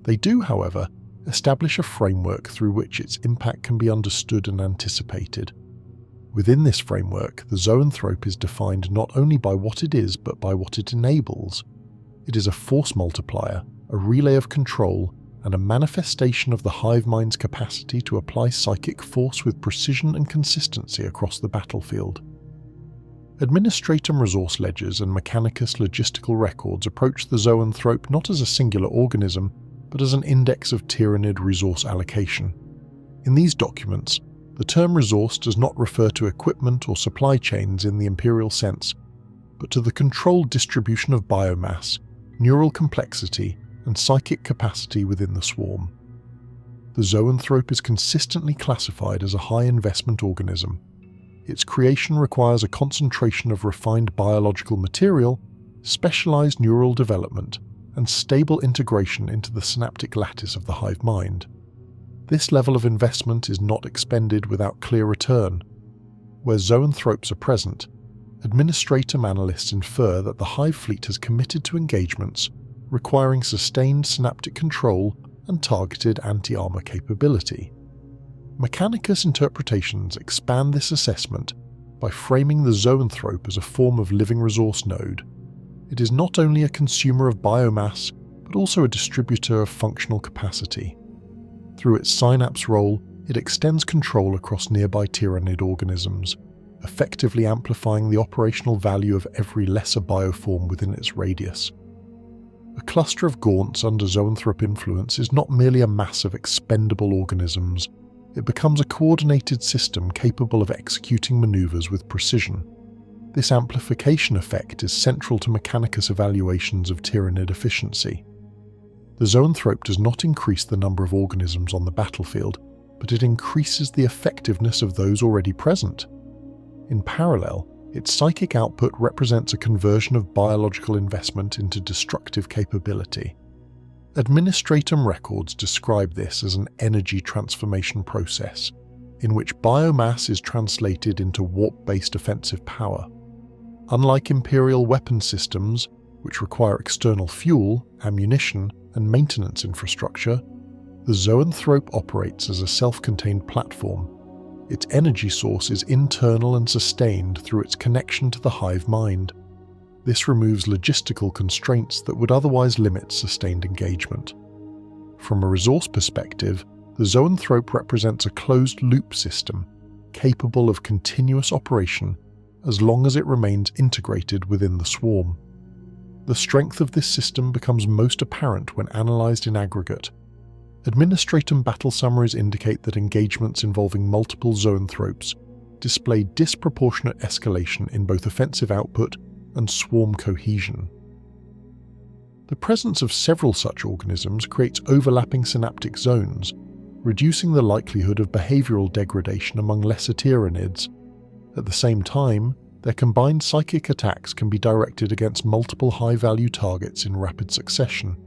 They do, however, establish a framework through which its impact can be understood and anticipated. Within this framework, the Zoanthrope is defined not only by what it is but by what it enables. It is a force multiplier, a relay of control, and a manifestation of the Hive Mind's capacity to apply psychic force with precision and consistency across the battlefield. Administratum resource ledgers and Mechanicus logistical records approach the Zoanthrope not as a singular organism, but as an index of Tyranid resource allocation. In these documents, the term resource does not refer to equipment or supply chains in the Imperial sense, but to the controlled distribution of biomass, neural complexity, and psychic capacity within the swarm. The Zoanthrope is consistently classified as a high-investment organism. Its creation requires a concentration of refined biological material, specialized neural development, and stable integration into the synaptic lattice of the hive mind. This level of investment is not expended without clear return. Where Zoanthropes are present, administratum analysts infer that the hive fleet has committed to engagements requiring sustained synaptic control and targeted anti-armor capability. Mechanicus interpretations expand this assessment by framing the Zoanthrope as a form of living resource node. It is not only a consumer of biomass, but also a distributor of functional capacity. Through its synapse role, it extends control across nearby Tyranid organisms, effectively amplifying the operational value of every lesser bioform within its radius. A cluster of gaunts under Zoanthrope influence is not merely a mass of expendable organisms, it becomes a coordinated system capable of executing maneuvers with precision. This amplification effect is central to Mechanicus evaluations of Tyranid efficiency. The Zoanthrope does not increase the number of organisms on the battlefield, but it increases the effectiveness of those already present. In parallel, its psychic output represents a conversion of biological investment into destructive capability. Administratum records describe this as an energy transformation process, in which biomass is translated into warp-based offensive power. Unlike Imperial weapon systems, which require external fuel, ammunition, and maintenance infrastructure, the Zoanthrope operates as a self-contained platform. Its energy source is internal and sustained through its connection to the hive mind. This removes logistical constraints that would otherwise limit sustained engagement. From a resource perspective, the Zoanthrope represents a closed-loop system, capable of continuous operation as long as it remains integrated within the swarm. The strength of this system becomes most apparent when analysed in aggregate. Administratum battle summaries indicate that engagements involving multiple Zoanthropes display disproportionate escalation in both offensive output and swarm cohesion. The presence of several such organisms creates overlapping synaptic zones, reducing the likelihood of behavioural degradation among lesser Tyranids. At the same time, their combined psychic attacks can be directed against multiple high-value targets in rapid succession.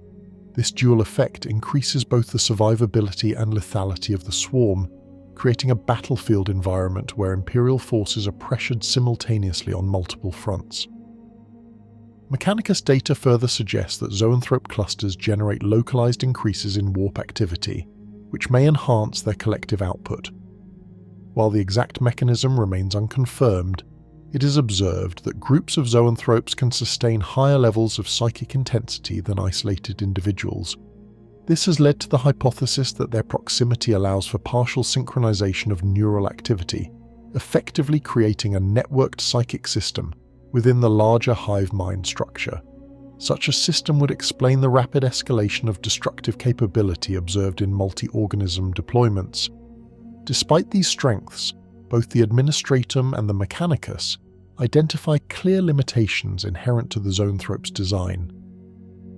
This dual effect increases both the survivability and lethality of the swarm, creating a battlefield environment where Imperial forces are pressured simultaneously on multiple fronts. Mechanicus data further suggests that Zoanthrope clusters generate localized increases in warp activity, which may enhance their collective output. While the exact mechanism remains unconfirmed, it is observed that groups of Zoanthropes can sustain higher levels of psychic intensity than isolated individuals. This has led to the hypothesis that their proximity allows for partial synchronization of neural activity, effectively creating a networked psychic system within the larger hive mind structure. Such a system would explain the rapid escalation of destructive capability observed in multi-organism deployments. Despite these strengths, both the Administratum and the Mechanicus identify clear limitations inherent to the Zoanthrope's design.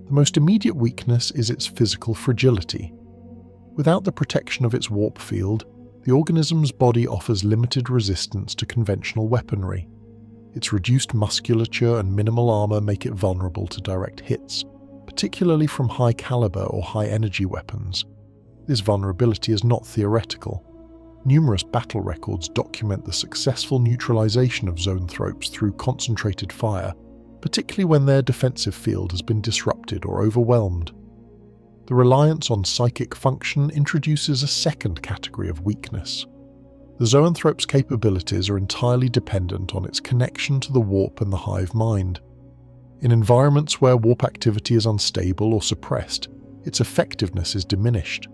The most immediate weakness is its physical fragility. Without the protection of its warp field, the organism's body offers limited resistance to conventional weaponry. Its reduced musculature and minimal armor make it vulnerable to direct hits, particularly from high-caliber or high-energy weapons. This vulnerability is not theoretical. Numerous battle records document the successful neutralization of Zoanthropes through concentrated fire, particularly when their defensive field has been disrupted or overwhelmed. The reliance on psychic function introduces a second category of weakness. The Zoanthrope's capabilities are entirely dependent on its connection to the warp and the hive mind. In environments where warp activity is unstable or suppressed, its effectiveness is diminished.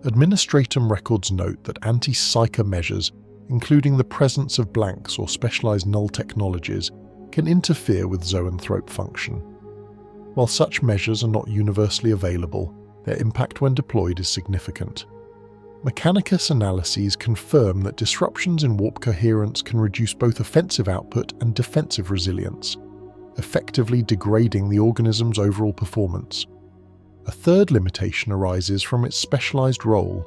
Administratum records note that anti-psyker measures, including the presence of blanks or specialized null technologies, can interfere with Zoanthrope function. While such measures are not universally available, their impact when deployed is significant. Mechanicus analyses confirm that disruptions in warp coherence can reduce both offensive output and defensive resilience. effectively degrading the organism's overall performance. A third limitation arises from its specialized role.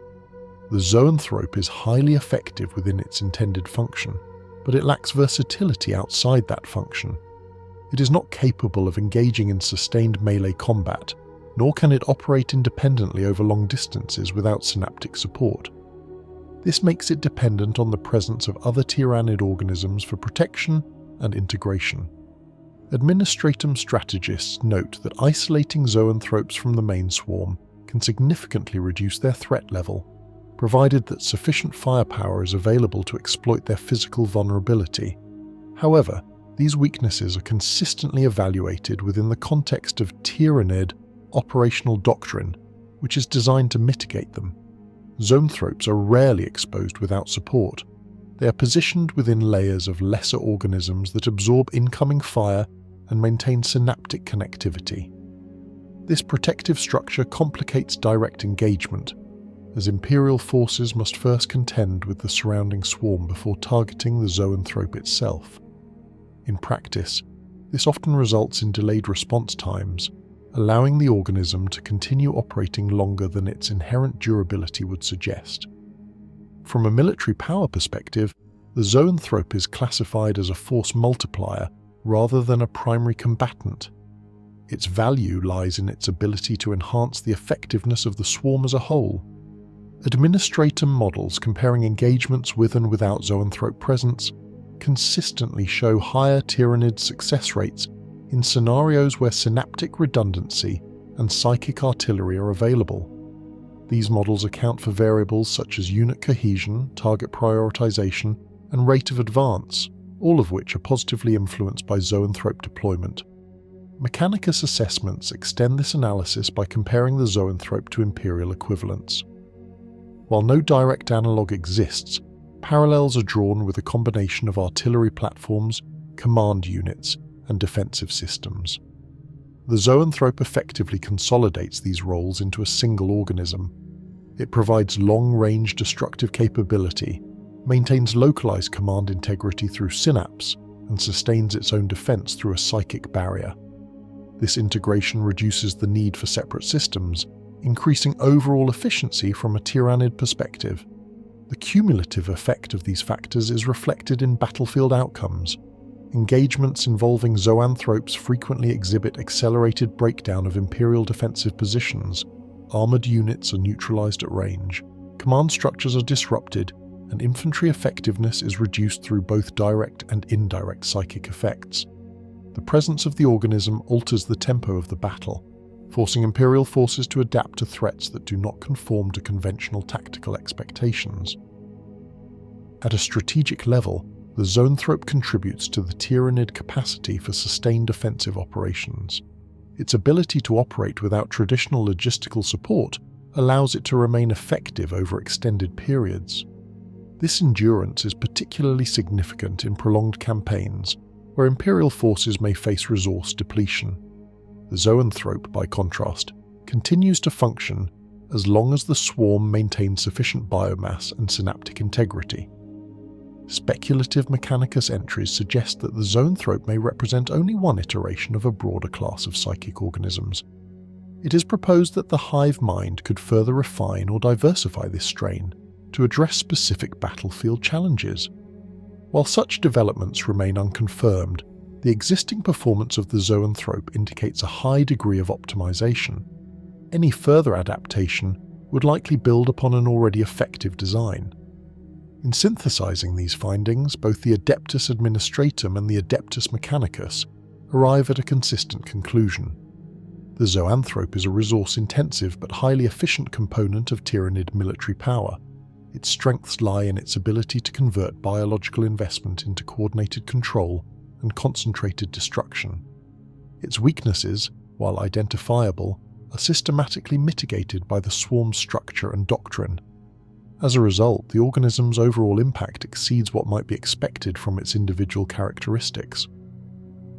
The zoanthrope is highly effective within its intended function, but it lacks versatility outside that function. It is not capable of engaging in sustained melee combat, nor can it operate independently over long distances without synaptic support. This makes it dependent on the presence of other Tyranid organisms for protection and integration. Administratum strategists note that isolating zoanthropes from the main swarm can significantly reduce their threat level, provided that sufficient firepower is available to exploit their physical vulnerability. However, these weaknesses are consistently evaluated within the context of Tyranid operational doctrine, which is designed to mitigate them. Zoanthropes are rarely exposed without support. They are positioned within layers of lesser organisms that absorb incoming fire and maintain synaptic connectivity. This protective structure complicates direct engagement, as Imperial forces must first contend with the surrounding swarm before targeting the zoanthrope itself. In practice, this often results in delayed response times, allowing the organism to continue operating longer than its inherent durability would suggest. From a military power perspective, the zoanthrope is classified as a force multiplier rather than a primary combatant. Its value lies in its ability to enhance the effectiveness of the swarm as a whole. Administratum models comparing engagements with and without zoanthrope presence consistently show higher Tyranid success rates in scenarios where synaptic redundancy and psychic artillery are available. These models account for variables such as unit cohesion, target prioritization, and rate of advance, all of which are positively influenced by zoanthrope deployment. Mechanicus assessments extend this analysis by comparing the zoanthrope to Imperial equivalents. While no direct analogue exists, parallels are drawn with a combination of artillery platforms, command units, and defensive systems. The zoanthrope effectively consolidates these roles into a single organism. It provides long-range destructive capability, maintains localized command integrity through synapse, and sustains its own defense through a psychic barrier. This integration reduces the need for separate systems, increasing overall efficiency from a Tyranid perspective. The cumulative effect of these factors is reflected in battlefield outcomes. Engagements involving zoanthropes frequently exhibit accelerated breakdown of Imperial defensive positions, armoured units are neutralised at range, command structures are disrupted, and infantry effectiveness is reduced through both direct and indirect psychic effects. The presence of the organism alters the tempo of the battle, forcing Imperial forces to adapt to threats that do not conform to conventional tactical expectations. At a strategic level, the zoanthrope contributes to the Tyranid capacity for sustained offensive operations. Its ability to operate without traditional logistical support allows it to remain effective over extended periods. This endurance is particularly significant in prolonged campaigns, where Imperial forces may face resource depletion. The zoanthrope, by contrast, continues to function as long as the swarm maintains sufficient biomass and synaptic integrity. Speculative Mechanicus entries suggest that the zoanthrope may represent only one iteration of a broader class of psychic organisms. It is proposed that the Hive Mind could further refine or diversify this strain to address specific battlefield challenges. While such developments remain unconfirmed, the existing performance of the zoanthrope indicates a high degree of optimization. Any further adaptation would likely build upon an already effective design. In synthesizing these findings, both the Adeptus Administratum and the Adeptus Mechanicus arrive at a consistent conclusion. The zoanthrope is a resource-intensive but highly efficient component of Tyranid military power. Its strengths lie in its ability to convert biological investment into coordinated control and concentrated destruction. Its weaknesses, while identifiable, are systematically mitigated by the swarm structure and doctrine. As a result, the organism's overall impact exceeds what might be expected from its individual characteristics.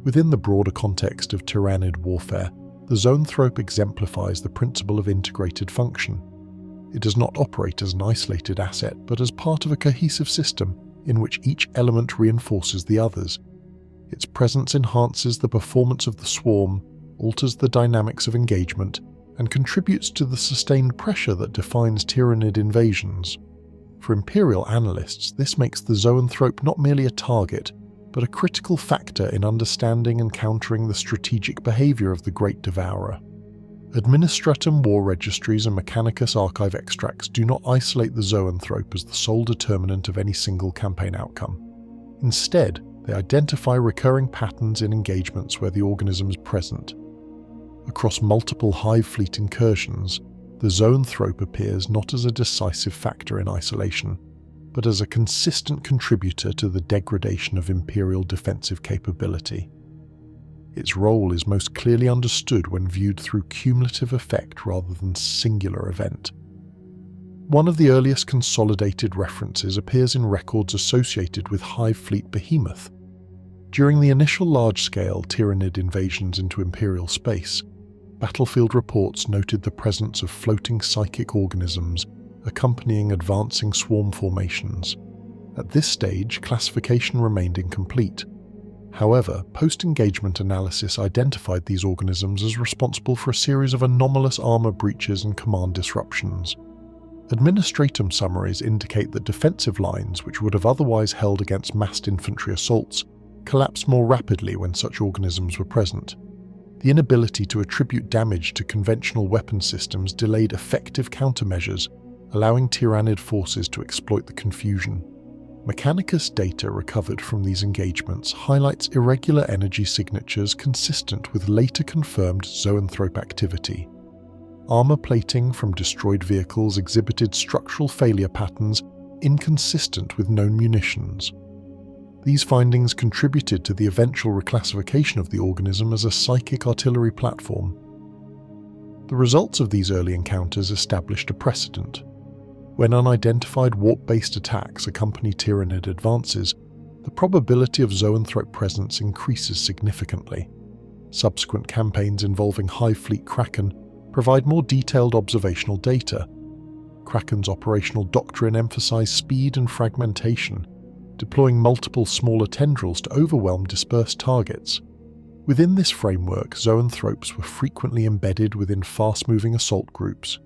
Within the broader context of Tyranid warfare, the zoanthrope exemplifies the principle of integrated function. It does not operate as an isolated asset, but as part of a cohesive system in which each element reinforces the others. Its presence enhances the performance of the swarm, alters the dynamics of engagement, and contributes to the sustained pressure that defines Tyranid invasions. For Imperial analysts, this makes the Zoanthrope not merely a target, but a critical factor in understanding and countering the strategic behaviour of the Great Devourer. Administratum war registries and Mechanicus archive extracts do not isolate the Zoanthrope as the sole determinant of any single campaign outcome. Instead, they identify recurring patterns in engagements where the organism is present. Across multiple Hive fleet incursions, the Zoanthrope appears not as a decisive factor in isolation, but as a consistent contributor to the degradation of Imperial defensive capability. Its role is most clearly understood when viewed through cumulative effect rather than singular event. One of the earliest consolidated references appears in records associated with Hive fleet Behemoth. During the initial large-scale Tyranid invasions into Imperial space, battlefield reports noted the presence of floating psychic organisms accompanying advancing swarm formations. At this stage, classification remained incomplete. However, post-engagement analysis identified these organisms as responsible for a series of anomalous armor breaches and command disruptions. Administratum summaries indicate that defensive lines, which would have otherwise held against massed infantry assaults, collapsed more rapidly when such organisms were present. The inability to attribute damage to conventional weapon systems delayed effective countermeasures, allowing Tyranid forces to exploit the confusion. Mechanicus data recovered from these engagements highlights irregular energy signatures consistent with later confirmed Zoanthrope activity. Armor plating from destroyed vehicles exhibited structural failure patterns inconsistent with known munitions. These findings contributed to the eventual reclassification of the organism as a psychic artillery platform. The results of these early encounters established a precedent. When unidentified warp-based attacks accompany Tyranid advances, the probability of Zoanthrope presence increases significantly. Subsequent campaigns involving Hive Fleet Kraken provide more detailed observational data. Kraken's operational doctrine emphasized speed and fragmentation, deploying multiple smaller tendrils to overwhelm dispersed targets. Within this framework, Zoanthropes were frequently embedded within fast-moving assault groups.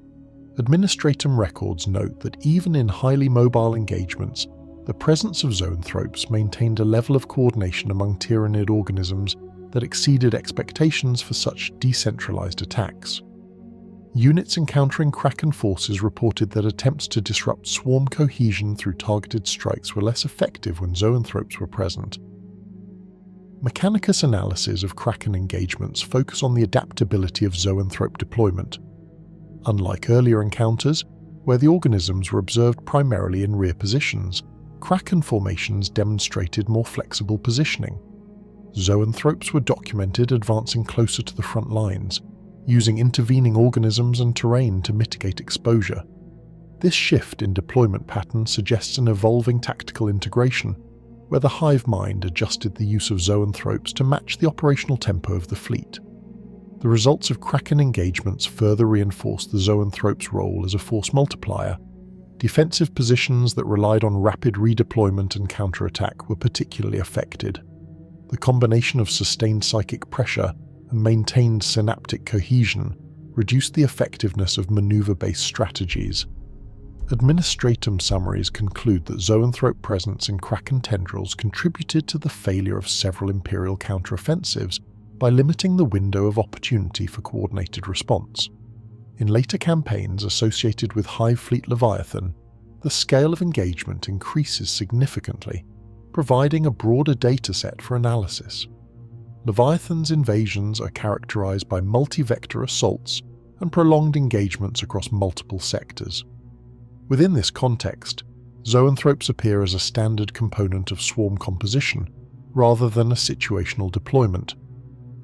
Administratum records note that even in highly mobile engagements, the presence of Zoanthropes maintained a level of coordination among Tyranid organisms that exceeded expectations for such decentralized attacks. Units encountering Kraken forces reported that attempts to disrupt swarm cohesion through targeted strikes were less effective when Zoanthropes were present. Mechanicus analyses of Kraken engagements focus on the adaptability of Zoanthrope deployment. Unlike earlier encounters, where the organisms were observed primarily in rear positions, Kraken formations demonstrated more flexible positioning. Zoanthropes were documented advancing closer to the front lines, using intervening organisms and terrain to mitigate exposure. This shift in deployment pattern suggests an evolving tactical integration, where the Hive Mind adjusted the use of Zoanthropes to match the operational tempo of the fleet. The results of Kraken engagements further reinforced the Zoanthrope's role as a force multiplier. Defensive positions that relied on rapid redeployment and counterattack were particularly affected. The combination of sustained psychic pressure and maintained synaptic cohesion reduced the effectiveness of maneuver-based strategies. Administratum summaries conclude that Zoanthrope presence in Kraken tendrils contributed to the failure of several Imperial counteroffensives by limiting the window of opportunity for coordinated response. In later campaigns associated with Hive Fleet Leviathan, the scale of engagement increases significantly, providing a broader dataset for analysis. Leviathan's invasions are characterized by multi-vector assaults and prolonged engagements across multiple sectors. Within this context, Zoanthropes appear as a standard component of swarm composition, rather than a situational deployment.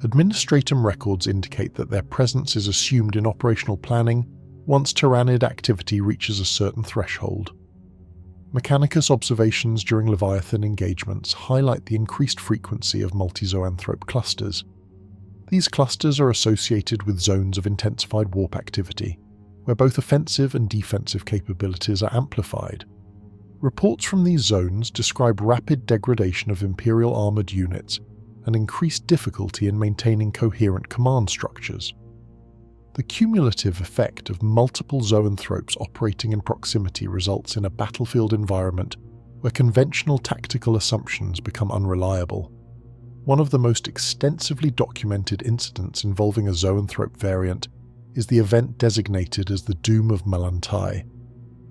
Administratum records indicate that their presence is assumed in operational planning once Tyranid activity reaches a certain threshold. Mechanicus observations during Leviathan engagements highlight the increased frequency of multi-Zoanthrope clusters. These clusters are associated with zones of intensified warp activity, where both offensive and defensive capabilities are amplified. Reports from these zones describe rapid degradation of Imperial armoured units and increased difficulty in maintaining coherent command structures. The cumulative effect of multiple zoanthropes operating in proximity results in a battlefield environment where conventional tactical assumptions become unreliable. One of the most extensively documented incidents involving a zoanthrope variant is the event designated as the Doom of Melantai.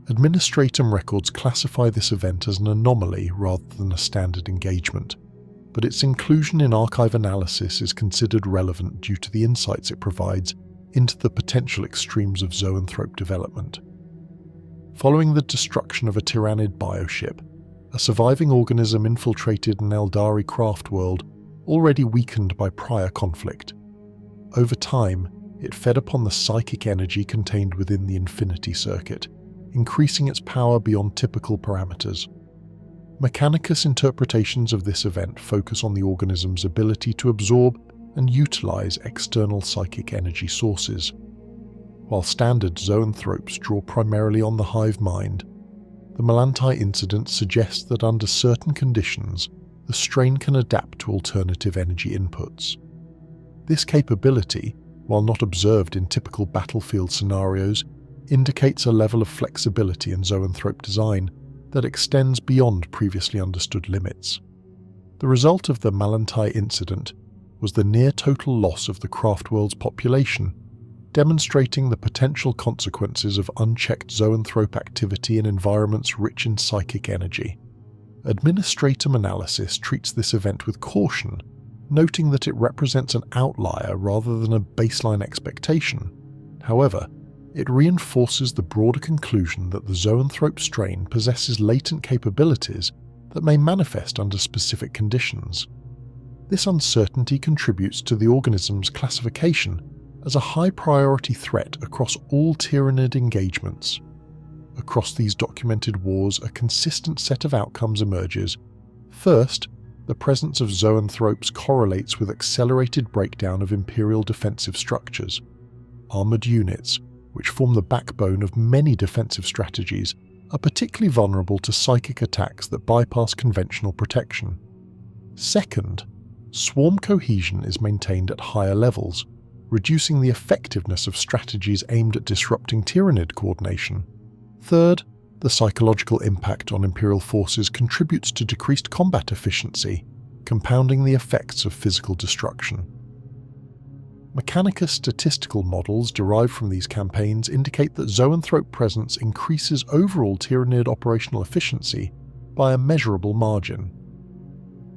Administratum records classify this event as an anomaly rather than a standard engagement, but its inclusion in archive analysis is considered relevant due to the insights it provides into the potential extremes of zoanthrope development. Following the destruction of a Tyranid bioship, a surviving organism infiltrated an Eldari craft world already weakened by prior conflict. Over time, it fed upon the psychic energy contained within the Infinity Circuit, increasing its power beyond typical parameters. Mechanicus interpretations of this event focus on the organism's ability to absorb and utilize external psychic energy sources, while standard zoanthropes draw primarily on the Hive Mind. The Melantai incident suggests that under certain conditions, the strain can adapt to alternative energy inputs. This capability, while not observed in typical battlefield scenarios, indicates a level of flexibility in zoanthrope design that extends beyond previously understood limits. The result of the Melantai incident was the near-total loss of the craft world's population, demonstrating the potential consequences of unchecked zoanthrope activity in environments rich in psychic energy. Administratum analysis treats this event with caution, noting that it represents an outlier rather than a baseline expectation. However, it reinforces the broader conclusion that the zoanthrope strain possesses latent capabilities that may manifest under specific conditions. This uncertainty contributes to the organism's classification as a high-priority threat across all Tyranid engagements. Across these documented wars, a consistent set of outcomes emerges. First, the presence of zoanthropes correlates with accelerated breakdown of Imperial defensive structures. Armoured units, which form the backbone of many defensive strategies, are particularly vulnerable to psychic attacks that bypass conventional protection. Second, swarm cohesion is maintained at higher levels, reducing the effectiveness of strategies aimed at disrupting Tyranid coordination. Third, the psychological impact on Imperial forces contributes to decreased combat efficiency, compounding the effects of physical destruction. Mechanicus statistical models derived from these campaigns indicate that zoanthrope presence increases overall Tyranid operational efficiency by a measurable margin.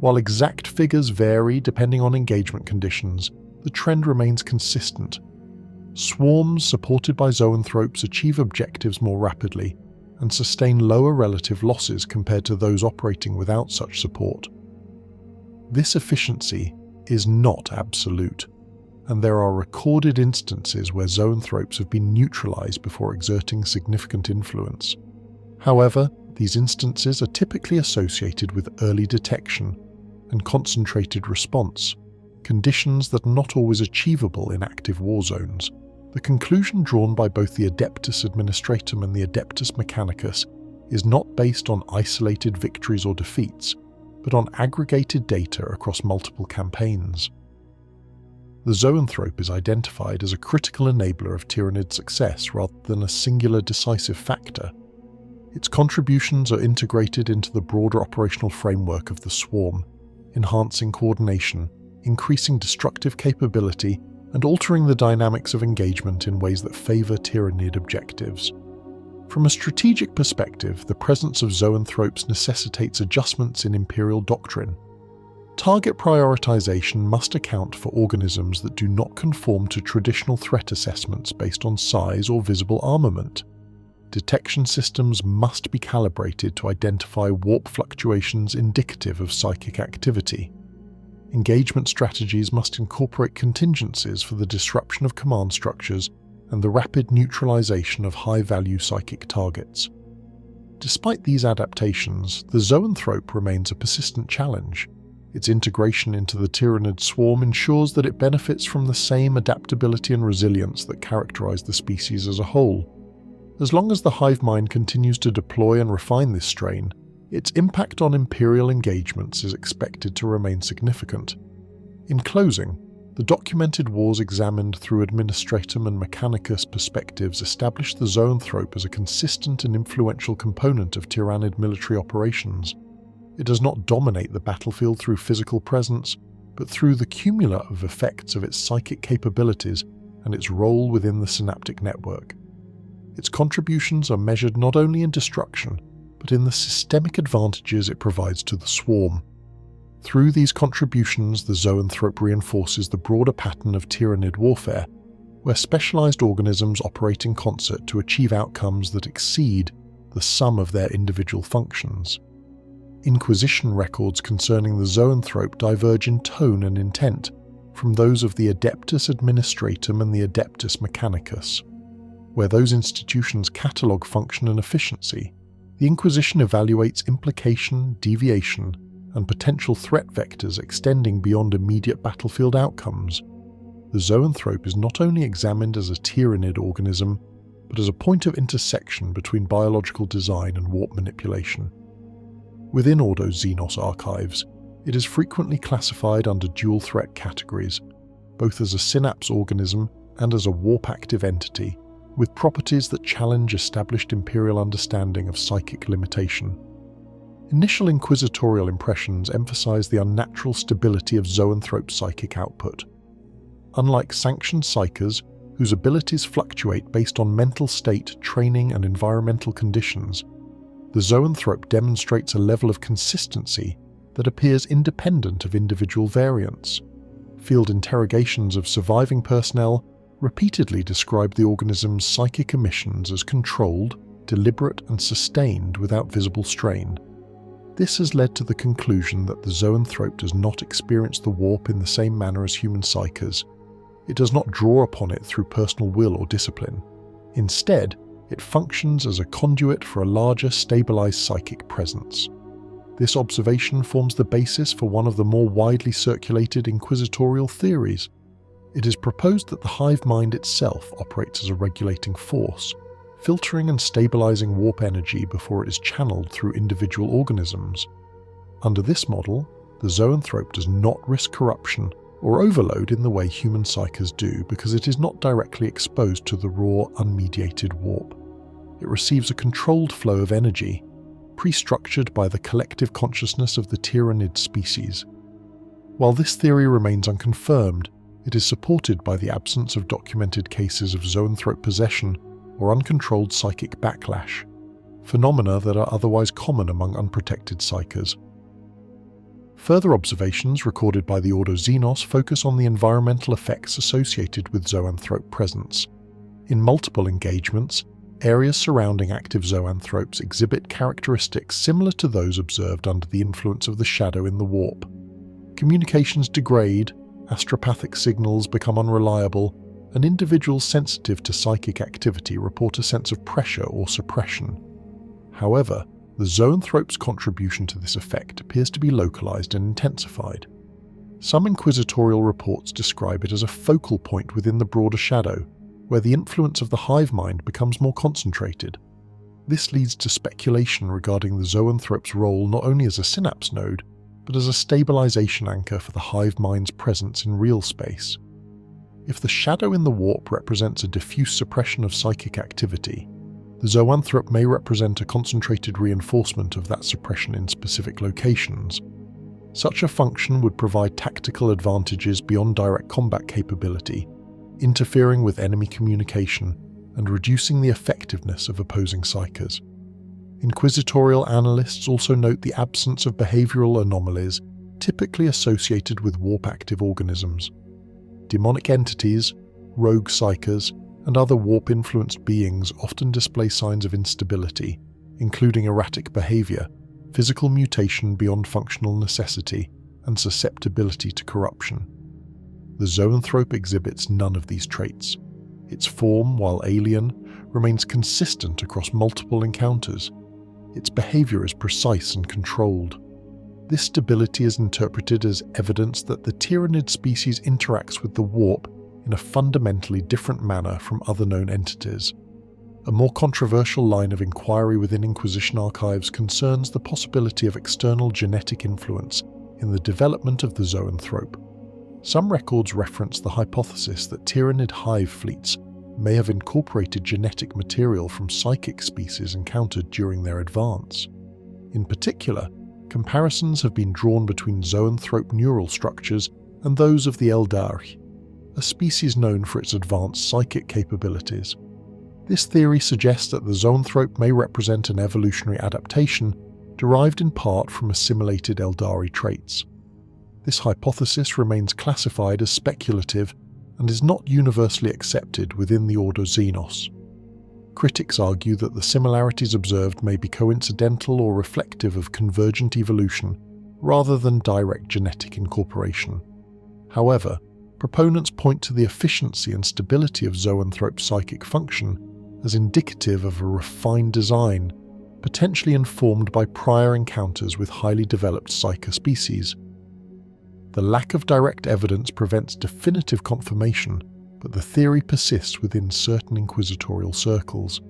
While exact figures vary depending on engagement conditions, the trend remains consistent. Swarms supported by zoanthropes achieve objectives more rapidly and sustain lower relative losses compared to those operating without such support. This efficiency is not absolute, and there are recorded instances where zoanthropes have been neutralized before exerting significant influence. However, these instances are typically associated with early detection and concentrated response, conditions that are not always achievable in active war zones. The conclusion drawn by both the Adeptus Administratum and the Adeptus Mechanicus is not based on isolated victories or defeats, but on aggregated data across multiple campaigns. The zoanthrope is identified as a critical enabler of Tyranid success rather than a singular decisive factor. Its contributions are integrated into the broader operational framework of the swarm, enhancing coordination, increasing destructive capability, and altering the dynamics of engagement in ways that favour Tyranid objectives. From a strategic perspective, the presence of zoanthropes necessitates adjustments in Imperial doctrine. Target prioritization must account for organisms that do not conform to traditional threat assessments based on size or visible armament. Detection systems must be calibrated to identify warp fluctuations indicative of psychic activity. Engagement strategies must incorporate contingencies for the disruption of command structures and the rapid neutralization of high-value psychic targets. Despite these adaptations, the zoanthrope remains a persistent challenge. Its integration into the Tyranid swarm ensures that it benefits from the same adaptability and resilience that characterize the species as a whole. As long as the Hive Mind continues to deploy and refine this strain, its impact on Imperial engagements is expected to remain significant. In closing, the documented wars examined through administratum and mechanicus perspectives establish the Zoanthrope as a consistent and influential component of Tyranid military operations. It does not dominate the battlefield through physical presence, but through the cumulative effects of its psychic capabilities and its role within the synaptic network. Its contributions are measured not only in destruction, but in the systemic advantages it provides to the swarm. Through these contributions, the Zoanthrope reinforces the broader pattern of Tyranid warfare, where specialised organisms operate in concert to achieve outcomes that exceed the sum of their individual functions. Inquisition records concerning the Zoanthrope diverge in tone and intent from those of the Adeptus Administratum and the Adeptus Mechanicus. Where those institutions catalogue function and efficiency, the Inquisition evaluates implication, deviation, and potential threat vectors extending beyond immediate battlefield outcomes. The Zoanthrope is not only examined as a Tyranid organism, but as a point of intersection between biological design and warp manipulation. Within Ordo Xenos archives, it is frequently classified under dual threat categories, both as a synapse organism and as a warp-active entity, with properties that challenge established imperial understanding of psychic limitation. Initial inquisitorial impressions emphasize the unnatural stability of Zoanthrope's psychic output. Unlike sanctioned psychers, whose abilities fluctuate based on mental state, training, and environmental conditions, the Zoanthrope demonstrates a level of consistency that appears independent of individual variants. Field interrogations of surviving personnel repeatedly describe the organism's psychic emissions as controlled, deliberate, and sustained without visible strain. This has led to the conclusion that the Zoanthrope does not experience the warp in the same manner as human psychers. It does not draw upon it through personal will or discipline. Instead, it functions as a conduit for a larger, stabilized psychic presence. This observation forms the basis for one of the more widely circulated inquisitorial theories. It is proposed that the Hive Mind itself operates as a regulating force, filtering and stabilizing warp energy before it is channeled through individual organisms. Under this model, the Zoanthrope does not risk corruption or overload in the way human psychers do because it is not directly exposed to the raw, unmediated warp. It receives a controlled flow of energy, pre-structured by the collective consciousness of the Tyranid species. While this theory remains unconfirmed, it is supported by the absence of documented cases of Zoanthrope possession or uncontrolled psychic backlash, phenomena that are otherwise common among unprotected psychers. Further observations recorded by the Ordo Xenos focus on the environmental effects associated with Zoanthrope presence. In multiple engagements, areas surrounding active Zoanthropes exhibit characteristics similar to those observed under the influence of the shadow in the warp. Communications degrade, astropathic signals become unreliable, and individuals sensitive to psychic activity report a sense of pressure or suppression. However, the Zoanthrope's contribution to this effect appears to be localized and intensified. Some inquisitorial reports describe it as a focal point within the broader shadow, where the influence of the Hive Mind becomes more concentrated. This leads to speculation regarding the Zoanthrope's role not only as a synapse node, but as a stabilization anchor for the Hive Mind's presence in real space. If the shadow in the warp represents a diffuse suppression of psychic activity, the Zoanthrope may represent a concentrated reinforcement of that suppression in specific locations. Such a function would provide tactical advantages beyond direct combat capability, interfering with enemy communication and reducing the effectiveness of opposing psychers. Inquisitorial analysts also note the absence of behavioral anomalies typically associated with warp-active organisms. Demonic entities, rogue psychers, and other warp-influenced beings often display signs of instability, including erratic behavior, physical mutation beyond functional necessity, and susceptibility to corruption. The Zoanthrope exhibits none of these traits. Its form, while alien, remains consistent across multiple encounters. Its behavior is precise and controlled. This stability is interpreted as evidence that the Tyranid species interacts with the warp in a fundamentally different manner from other known entities. A more controversial line of inquiry within Inquisition archives concerns the possibility of external genetic influence in the development of the Zoanthrope. Some records reference the hypothesis that Tyranid hive fleets may have incorporated genetic material from psychic species encountered during their advance. In particular, comparisons have been drawn between Zoanthrope neural structures and those of the Eldari, a species known for its advanced psychic capabilities. This theory suggests that the Zoanthrope may represent an evolutionary adaptation derived in part from assimilated Eldari traits. This hypothesis remains classified as speculative and is not universally accepted within the order Xenos. Critics argue that the similarities observed may be coincidental or reflective of convergent evolution rather than direct genetic incorporation. However, proponents point to the efficiency and stability of Zoanthrope's psychic function as indicative of a refined design, potentially informed by prior encounters with highly developed psycho species. The lack of direct evidence prevents definitive confirmation, but the theory persists within certain inquisitorial circles.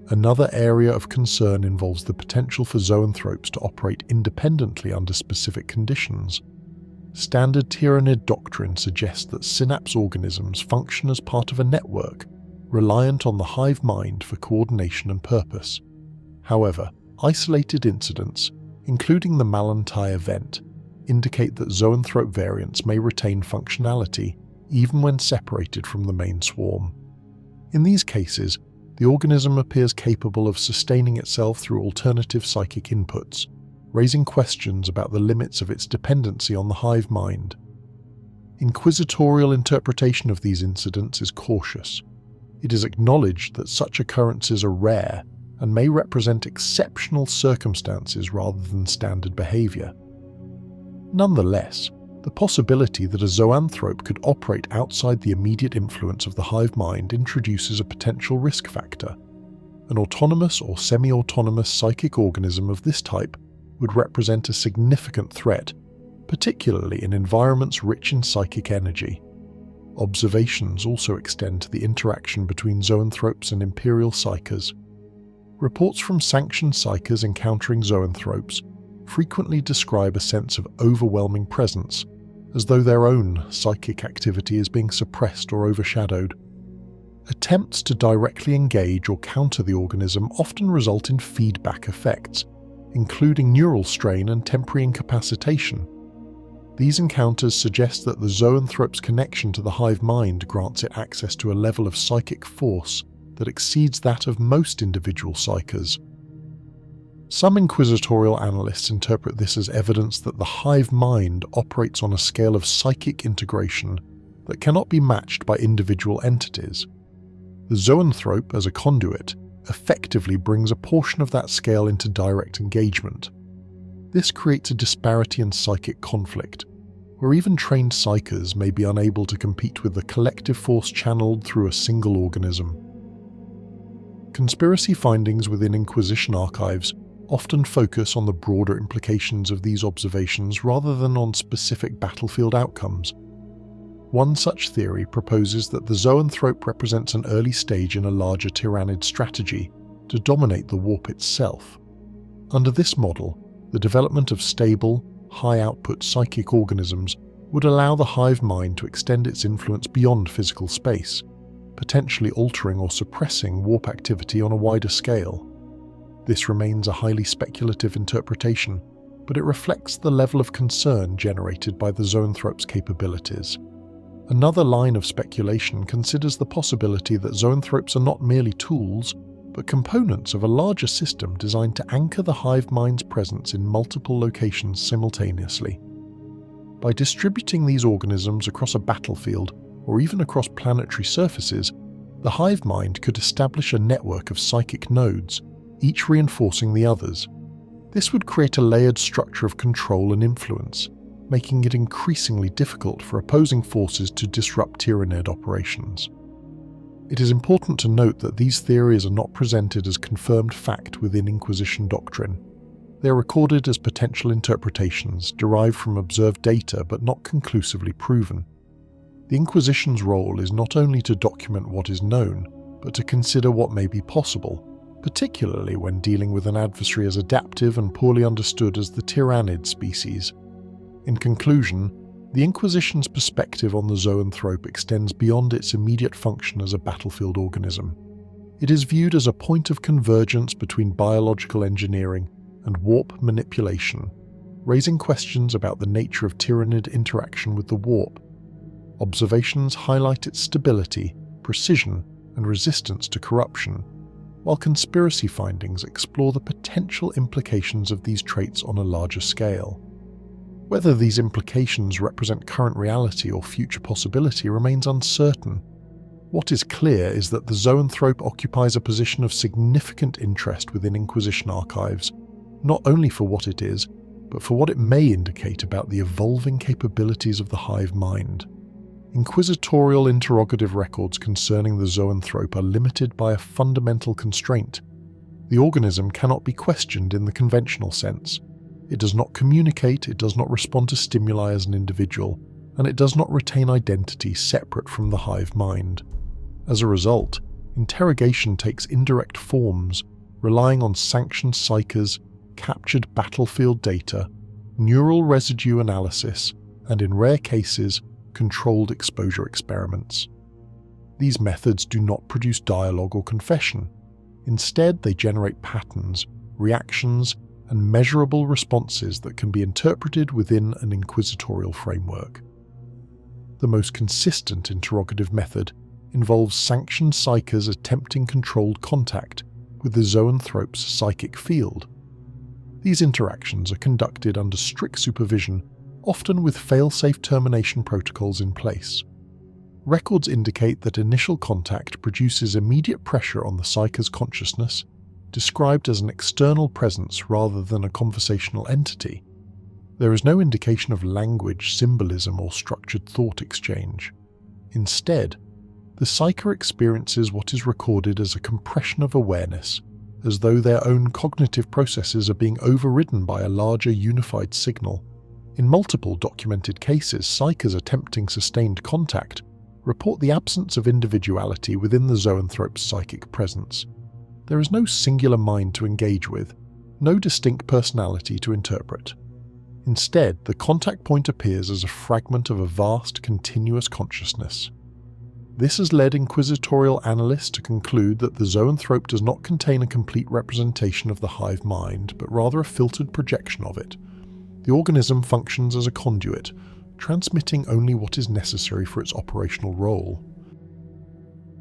Another area of concern involves the potential for Zoanthropes to operate independently under specific conditions. Standard Tyranid doctrine suggests that synapse organisms function as part of a network, reliant on the hive mind for coordination and purpose. However, isolated incidents, including the Malantai event, indicate that Zoanthrope variants may retain functionality even when separated from the main swarm. In these cases, the organism appears capable of sustaining itself through alternative psychic inputs, raising questions about the limits of its dependency on the hive mind. Inquisitorial interpretation of these incidents is cautious. It is acknowledged that such occurrences are rare and may represent exceptional circumstances rather than standard behavior. Nonetheless, the possibility that a Zoanthrope could operate outside the immediate influence of the hive mind introduces a potential risk factor. An autonomous or semi-autonomous psychic organism of this type would represent a significant threat, particularly in environments rich in psychic energy. Observations also extend to the interaction between Zoanthropes and Imperial Psykers. Reports from sanctioned Psykers encountering Zoanthropes frequently describe a sense of overwhelming presence, as though their own psychic activity is being suppressed or overshadowed. Attempts to directly engage or counter the organism often result in feedback effects, including neural strain and temporary incapacitation. These encounters suggest that the Zoanthrope's connection to the hive mind grants it access to a level of psychic force that exceeds that of most individual psychers. Some inquisitorial analysts interpret this as evidence that the hive mind operates on a scale of psychic integration that cannot be matched by individual entities. The Zoanthrope, as a conduit, effectively brings a portion of that scale into direct engagement. This creates a disparity in psychic conflict, where even trained psychers may be unable to compete with the collective force channeled through a single organism. Conspiracy findings within Inquisition archives often focus on the broader implications of these observations rather than on specific battlefield outcomes. One such theory proposes that the Zoanthrope represents an early stage in a larger Tyranid strategy to dominate the warp itself. Under this model, the development of stable, high-output psychic organisms would allow the hive mind to extend its influence beyond physical space, potentially altering or suppressing warp activity on a wider scale. This remains a highly speculative interpretation, but it reflects the level of concern generated by the Zoanthrope's capabilities. Another line of speculation considers the possibility that Zoanthropes are not merely tools, but components of a larger system designed to anchor the hive mind's presence in multiple locations simultaneously. By distributing these organisms across a battlefield, or even across planetary surfaces, the hive mind could establish a network of psychic nodes, each reinforcing the others. This would create a layered structure of control and influence, making it increasingly difficult for opposing forces to disrupt Tyranid operations. It is important to note that these theories are not presented as confirmed fact within Inquisition doctrine. They are recorded as potential interpretations derived from observed data but not conclusively proven. The Inquisition's role is not only to document what is known, but to consider what may be possible, particularly when dealing with an adversary as adaptive and poorly understood as the Tyranid species. In conclusion, The Inquisition's perspective on the Zoanthrope extends beyond its immediate function as a battlefield organism. It is viewed as a point of convergence between biological engineering and warp manipulation, raising questions about the nature of Tyranid interaction with the warp. Observations highlight its stability, precision, and resistance to corruption, while conspiracy findings explore the potential implications of these traits on a larger scale. Whether these implications represent current reality or future possibility remains uncertain. What is clear is that the Zoanthrope occupies a position of significant interest within Inquisition archives, not only for what it is, but for what it may indicate about the evolving capabilities of the Hive Mind. Inquisitorial interrogative records concerning the Zoanthrope are limited by a fundamental constraint. The organism cannot be questioned in the conventional sense. It does not communicate, it does not respond to stimuli as an individual, and it does not retain identity separate from the Hive Mind. As a result, interrogation takes indirect forms, relying on sanctioned psychers, captured battlefield data, neural residue analysis, and in rare cases, controlled exposure experiments. These methods do not produce dialogue or confession. Instead, they generate patterns, reactions, and measurable responses that can be interpreted within an inquisitorial framework. The most consistent interrogative method involves sanctioned psychers attempting controlled contact with the Zoanthrope's psychic field. These interactions are conducted under strict supervision, often with fail-safe termination protocols in place. Records indicate that initial contact produces immediate pressure on the psycher's consciousness, described as an external presence rather than a conversational entity. There is no indication of language, symbolism, or structured thought exchange. Instead, the psycher experiences what is recorded as a compression of awareness, as though their own cognitive processes are being overridden by a larger unified signal. In multiple documented cases, psychers attempting sustained contact report the absence of individuality within the Zoanthrope's psychic presence. There is no singular mind to engage with, no distinct personality to interpret. Instead, the contact point appears as a fragment of a vast, continuous consciousness. This has led inquisitorial analysts to conclude that the Zoanthrope does not contain a complete representation of the Hive Mind, but rather a filtered projection of it. The organism functions as a conduit, transmitting only what is necessary for its operational role.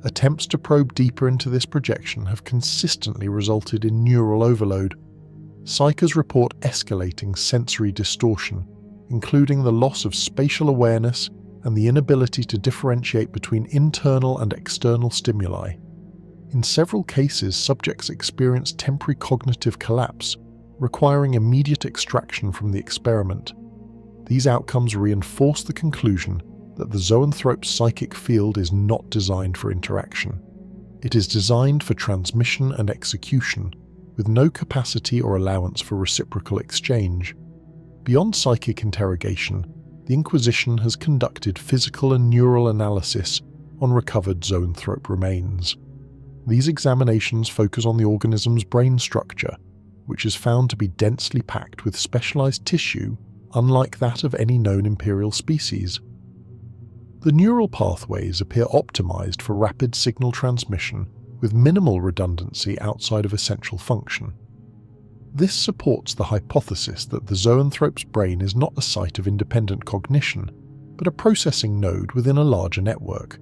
Attempts to probe deeper into this projection have consistently resulted in neural overload. Psychers report escalating sensory distortion, including the loss of spatial awareness and the inability to differentiate between internal and external stimuli. In several cases, subjects experience temporary cognitive collapse, requiring immediate extraction from the experiment. These outcomes reinforce the conclusion that the Zoanthrope's psychic field is not designed for interaction. It is designed for transmission and execution, with no capacity or allowance for reciprocal exchange. Beyond psychic interrogation, the Inquisition has conducted physical and neural analysis on recovered Zoanthrope remains. These examinations focus on the organism's brain structure, which is found to be densely packed with specialized tissue, unlike that of any known imperial species. The neural pathways appear optimized for rapid signal transmission, with minimal redundancy outside of essential function. This supports the hypothesis that the Zoanthrope's brain is not a site of independent cognition, but a processing node within a larger network.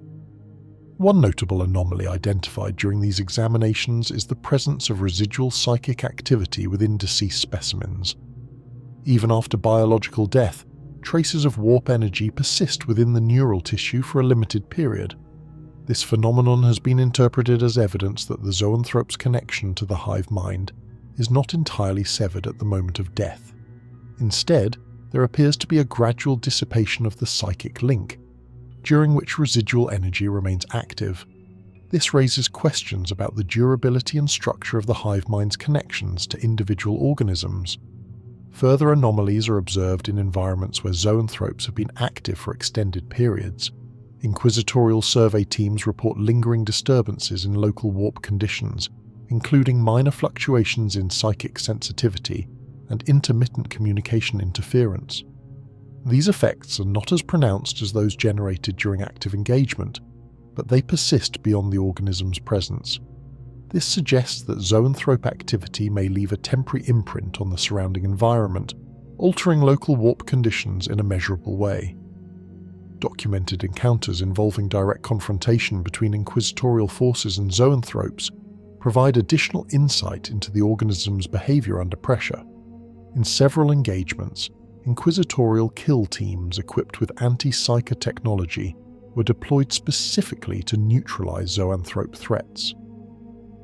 One notable anomaly identified during these examinations is the presence of residual psychic activity within deceased specimens. Even after biological death, traces of warp energy persist within the neural tissue for a limited period. This phenomenon has been interpreted as evidence that the Zoanthrope's connection to the Hive Mind is not entirely severed at the moment of death. Instead, there appears to be a gradual dissipation of the psychic link, during which residual energy remains active. This raises questions about the durability and structure of the Hive Mind's connections to individual organisms. Further anomalies are observed in environments where Zoanthropes have been active for extended periods. Inquisitorial survey teams report lingering disturbances in local warp conditions, including minor fluctuations in psychic sensitivity and intermittent communication interference. These effects are not as pronounced as those generated during active engagement, but they persist beyond the organism's presence. This suggests that zoanthrope activity may leave a temporary imprint on the surrounding environment, altering local warp conditions in a measurable way. Documented encounters involving direct confrontation between inquisitorial forces and zoanthropes provide additional insight into the organism's behavior under pressure. In several engagements, inquisitorial kill teams equipped with anti-psyker technology were deployed specifically to neutralize zoanthrope threats.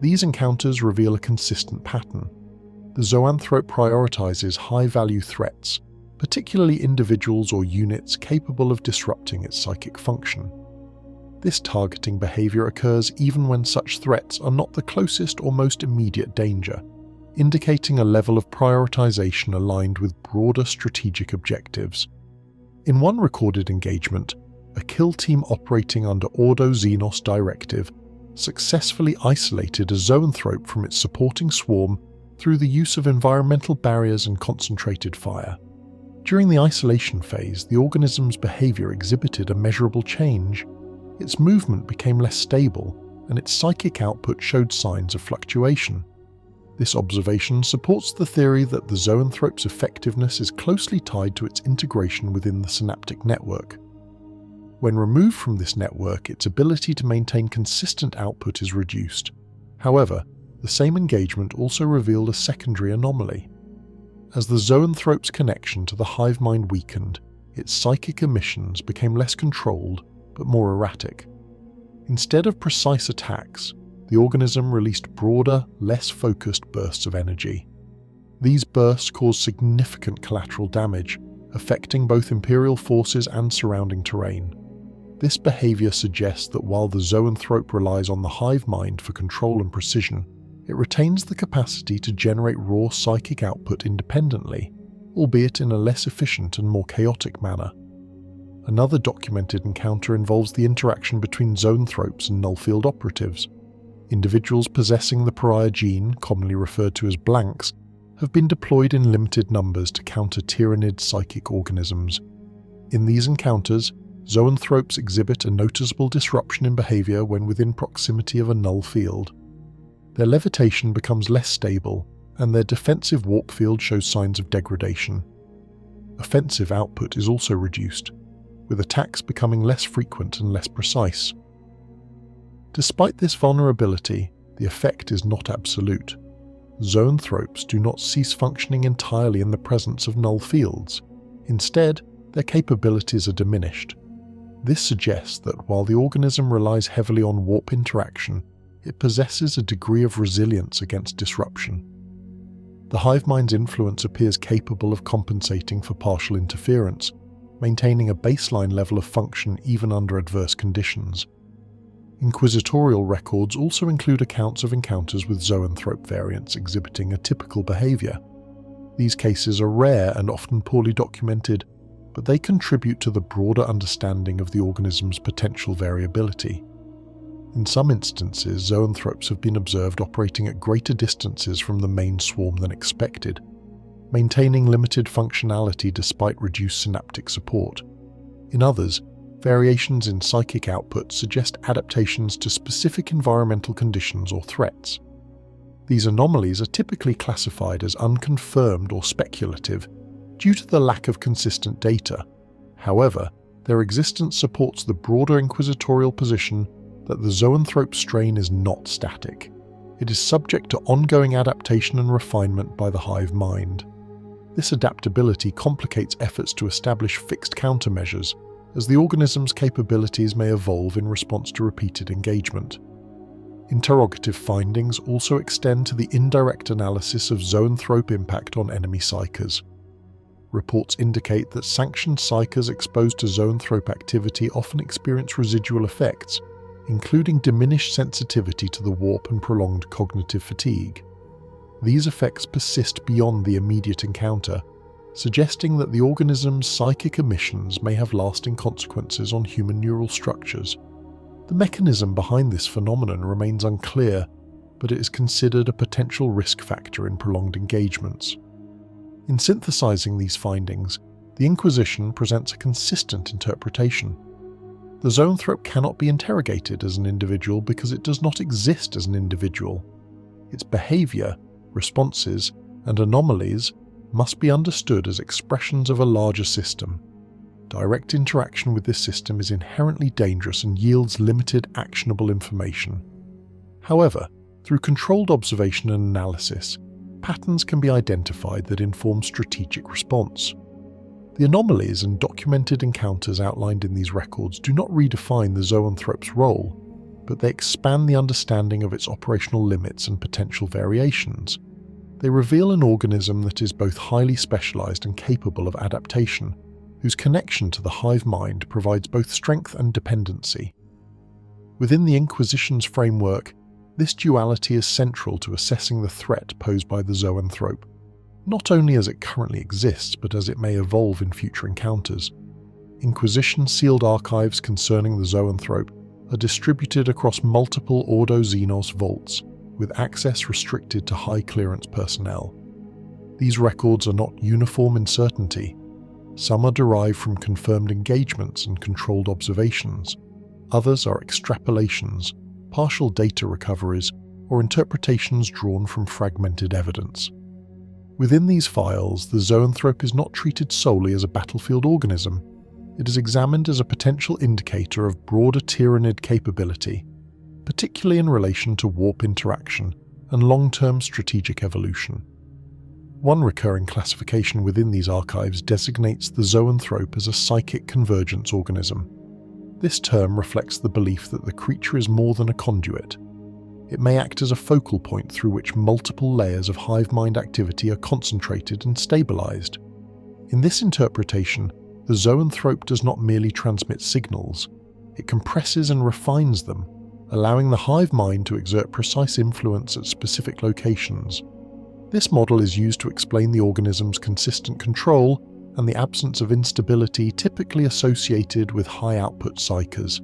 These encounters reveal a consistent pattern. The zoanthrope prioritizes high-value threats, particularly individuals or units capable of disrupting its psychic function. This targeting behavior occurs even when such threats are not the closest or most immediate danger, indicating a level of prioritization aligned with broader strategic objectives. In one recorded engagement, a kill team operating under Ordo Xenos directive successfully isolated a zoanthrope from its supporting swarm through the use of environmental barriers and concentrated fire. During the isolation phase, the organism's behavior exhibited a measurable change. Its movement became less stable, and its psychic output showed signs of fluctuation. This observation supports the theory that the zoanthrope's effectiveness is closely tied to its integration within the synaptic network. When removed from this network, its ability to maintain consistent output is reduced. However, the same engagement also revealed a secondary anomaly. As the zoanthrope's connection to the hive mind weakened, its psychic emissions became less controlled but more erratic. Instead of precise attacks, the organism released broader, less focused bursts of energy. These bursts caused significant collateral damage, affecting both Imperial forces and surrounding terrain. This behavior suggests that while the zoanthrope relies on the hive mind for control and precision, it retains the capacity to generate raw psychic output independently, albeit in a less efficient and more chaotic manner. Another documented encounter involves the interaction between zoanthropes and null-field operatives. Individuals possessing the pariah gene, commonly referred to as blanks, have been deployed in limited numbers to counter Tyranid psychic organisms. In these encounters, zoanthropes exhibit a noticeable disruption in behavior when within proximity of a null field. Their levitation becomes less stable, and their defensive warp field shows signs of degradation. Offensive output is also reduced, with attacks becoming less frequent and less precise. Despite this vulnerability, the effect is not absolute. Zoanthropes do not cease functioning entirely in the presence of null fields. Instead, their capabilities are diminished. This suggests that while the organism relies heavily on warp interaction, it possesses a degree of resilience against disruption. The hive mind's influence appears capable of compensating for partial interference, maintaining a baseline level of function even under adverse conditions. Inquisitorial records also include accounts of encounters with zoanthrope variants exhibiting atypical behavior. These cases are rare and often poorly documented, but they contribute to the broader understanding of the organism's potential variability. In some instances, zoanthropes have been observed operating at greater distances from the main swarm than expected, maintaining limited functionality despite reduced synaptic support. In others, variations in psychic output suggest adaptations to specific environmental conditions or threats. These anomalies are typically classified as unconfirmed or speculative due to the lack of consistent data. However, their existence supports the broader inquisitorial position that the zoanthrope strain is not static. It is subject to ongoing adaptation and refinement by the hive mind. This adaptability complicates efforts to establish fixed countermeasures, as the organism's capabilities may evolve in response to repeated engagement. Interrogative findings also extend to the indirect analysis of zoanthrope impact on enemy psykers. Reports indicate that sanctioned psykers exposed to zoanthrope activity often experience residual effects, including diminished sensitivity to the warp and prolonged cognitive fatigue. These effects persist beyond the immediate encounter, suggesting that the organism's psychic emissions may have lasting consequences on human neural structures. The mechanism behind this phenomenon remains unclear, but it is considered a potential risk factor in prolonged engagements. In synthesizing these findings, the Inquisition presents a consistent interpretation. The Zoanthrope cannot be interrogated as an individual because it does not exist as an individual. Its behaviour, responses, and anomalies must be understood as expressions of a larger system. Direct interaction with this system is inherently dangerous and yields limited actionable information. However, through controlled observation and analysis, patterns can be identified that inform strategic response. The anomalies and documented encounters outlined in these records do not redefine the Zoanthrope's role, but they expand the understanding of its operational limits and potential variations. They reveal an organism that is both highly specialised and capable of adaptation, whose connection to the hive mind provides both strength and dependency. Within the Inquisition's framework, this duality is central to assessing the threat posed by the Zoanthrope, not only as it currently exists but as it may evolve in future encounters. Inquisition-sealed archives concerning the Zoanthrope are distributed across multiple Ordo Xenos vaults, with access restricted to high-clearance personnel. These records are not uniform in certainty. Some are derived from confirmed engagements and controlled observations. Others are extrapolations, partial data recoveries, or interpretations drawn from fragmented evidence. Within these files, the Zoanthrope is not treated solely as a battlefield organism. It is examined as a potential indicator of broader Tyranid capability, particularly in relation to warp interaction and long-term strategic evolution. One recurring classification within these archives designates the Zoanthrope as a psychic convergence organism. This term reflects the belief that the creature is more than a conduit. It may act as a focal point through which multiple layers of hive mind activity are concentrated and stabilized. In this interpretation, the Zoanthrope does not merely transmit signals, it compresses and refines them, allowing the hive mind to exert precise influence at specific locations. This model is used to explain the organism's consistent control and the absence of instability typically associated with high-output psychers.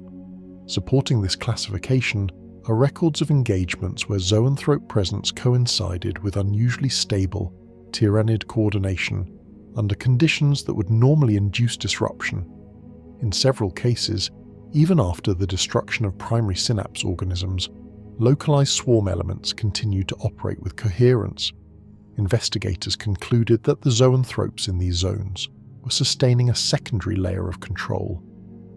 Supporting this classification are records of engagements where Zoanthrope presence coincided with unusually stable Tyranid coordination under conditions that would normally induce disruption. In several cases, even after the destruction of primary synapse organisms, localized swarm elements continued to operate with coherence. Investigators concluded that the Zoanthropes in these zones were sustaining a secondary layer of control,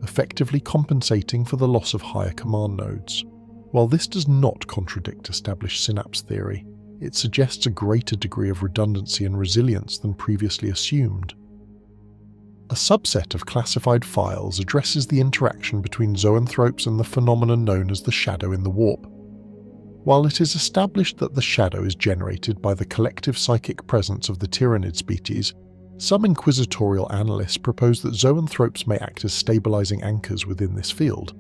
effectively compensating for the loss of higher command nodes. While this does not contradict established synapse theory, it suggests a greater degree of redundancy and resilience than previously assumed. A subset of classified files addresses the interaction between Zoanthropes and the phenomenon known as the shadow in the warp. While it is established that the shadow is generated by the collective psychic presence of the Tyranid species, some inquisitorial analysts propose that Zoanthropes may act as stabilizing anchors within this field.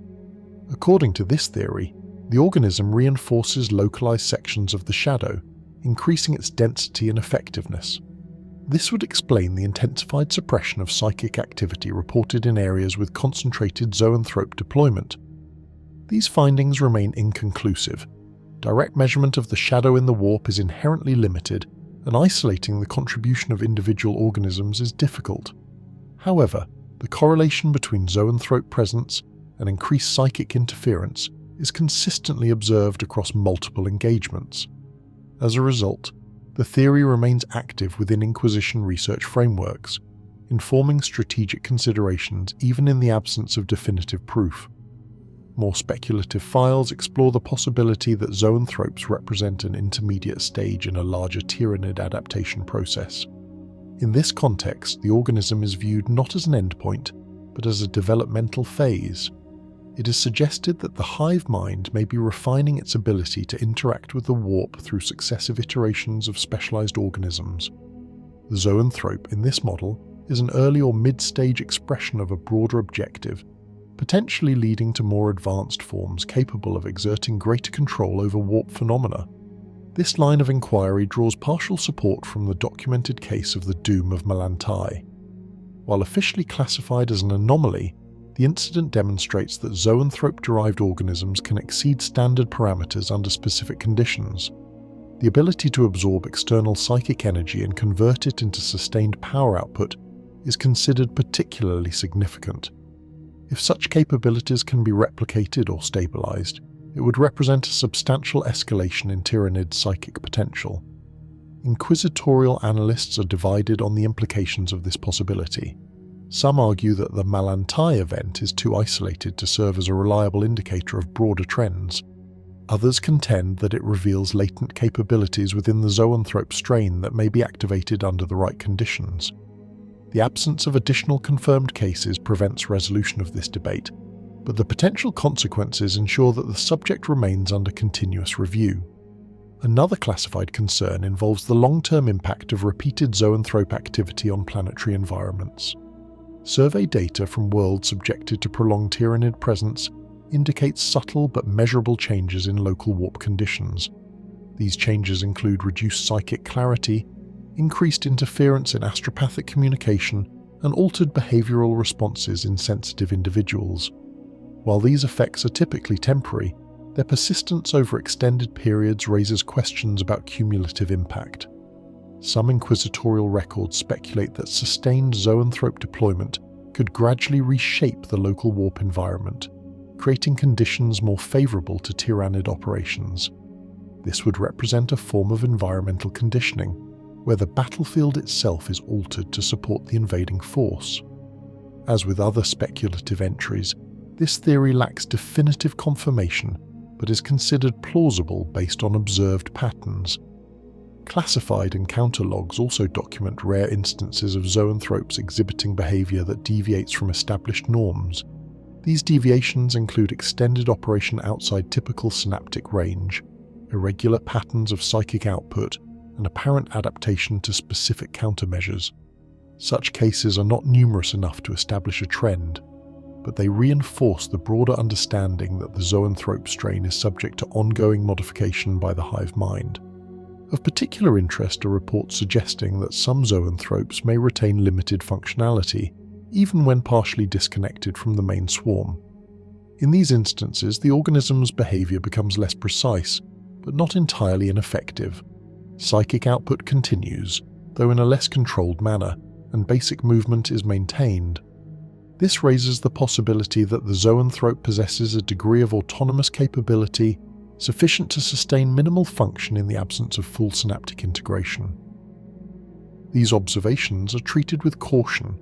According to this theory, the organism reinforces localized sections of the shadow, increasing its density and effectiveness. This would explain the intensified suppression of psychic activity reported in areas with concentrated Zoanthrope deployment. These findings remain inconclusive. Direct measurement of the shadow in the warp is inherently limited, and isolating the contribution of individual organisms is difficult. However, the correlation between Zoanthrope presence and increased psychic interference is consistently observed across multiple engagements. As a result, the theory remains active within Inquisition research frameworks, informing strategic considerations even in the absence of definitive proof. More speculative files explore the possibility that Zoanthropes represent an intermediate stage in a larger Tyranid adaptation process. In this context, the organism is viewed not as an endpoint, but as a developmental phase. It is suggested that the hive mind may be refining its ability to interact with the warp through successive iterations of specialized organisms. The Zoanthrope in this model is an early or mid-stage expression of a broader objective, potentially leading to more advanced forms capable of exerting greater control over warp phenomena. This line of inquiry draws partial support from the documented case of the Doom of Melantai. While officially classified as an anomaly, the incident demonstrates that Zoanthrope-derived organisms can exceed standard parameters under specific conditions. The ability to absorb external psychic energy and convert it into sustained power output is considered particularly significant. If such capabilities can be replicated or stabilized, it would represent a substantial escalation in Tyranid's psychic potential. Inquisitorial analysts are divided on the implications of this possibility. Some argue that the Malantai event is too isolated to serve as a reliable indicator of broader trends. Others contend that it reveals latent capabilities within the Zoanthrope strain that may be activated under the right conditions. The absence of additional confirmed cases prevents resolution of this debate, but the potential consequences ensure that the subject remains under continuous review. Another classified concern involves the long-term impact of repeated Zoanthrope activity on planetary environments. Survey data from worlds subjected to prolonged Tyranid presence indicates subtle but measurable changes in local warp conditions. These changes include reduced psychic clarity, increased interference in astropathic communication, and altered behavioral responses in sensitive individuals. While these effects are typically temporary, their persistence over extended periods raises questions about cumulative impact. Some inquisitorial records speculate that sustained Zoanthrope deployment could gradually reshape the local warp environment, creating conditions more favorable to Tyranid operations. This would represent a form of environmental conditioning, where the battlefield itself is altered to support the invading force. As with other speculative entries, this theory lacks definitive confirmation, but is considered plausible based on observed patterns. Classified encounter logs also document rare instances of Zoanthropes exhibiting behavior that deviates from established norms. These deviations include extended operation outside typical synaptic range, irregular patterns of psychic output, and apparent adaptation to specific countermeasures. Such cases are not numerous enough to establish a trend, but they reinforce the broader understanding that the Zoanthrope strain is subject to ongoing modification by the Hive Mind. Of particular interest are reports suggesting that some Zoanthropes may retain limited functionality, even when partially disconnected from the main swarm. In these instances, the organism's behavior becomes less precise, but not entirely ineffective. Psychic output continues, though in a less controlled manner, and basic movement is maintained. This raises the possibility that the Zoanthrope possesses a degree of autonomous capability sufficient to sustain minimal function in the absence of full synaptic integration. These observations are treated with caution.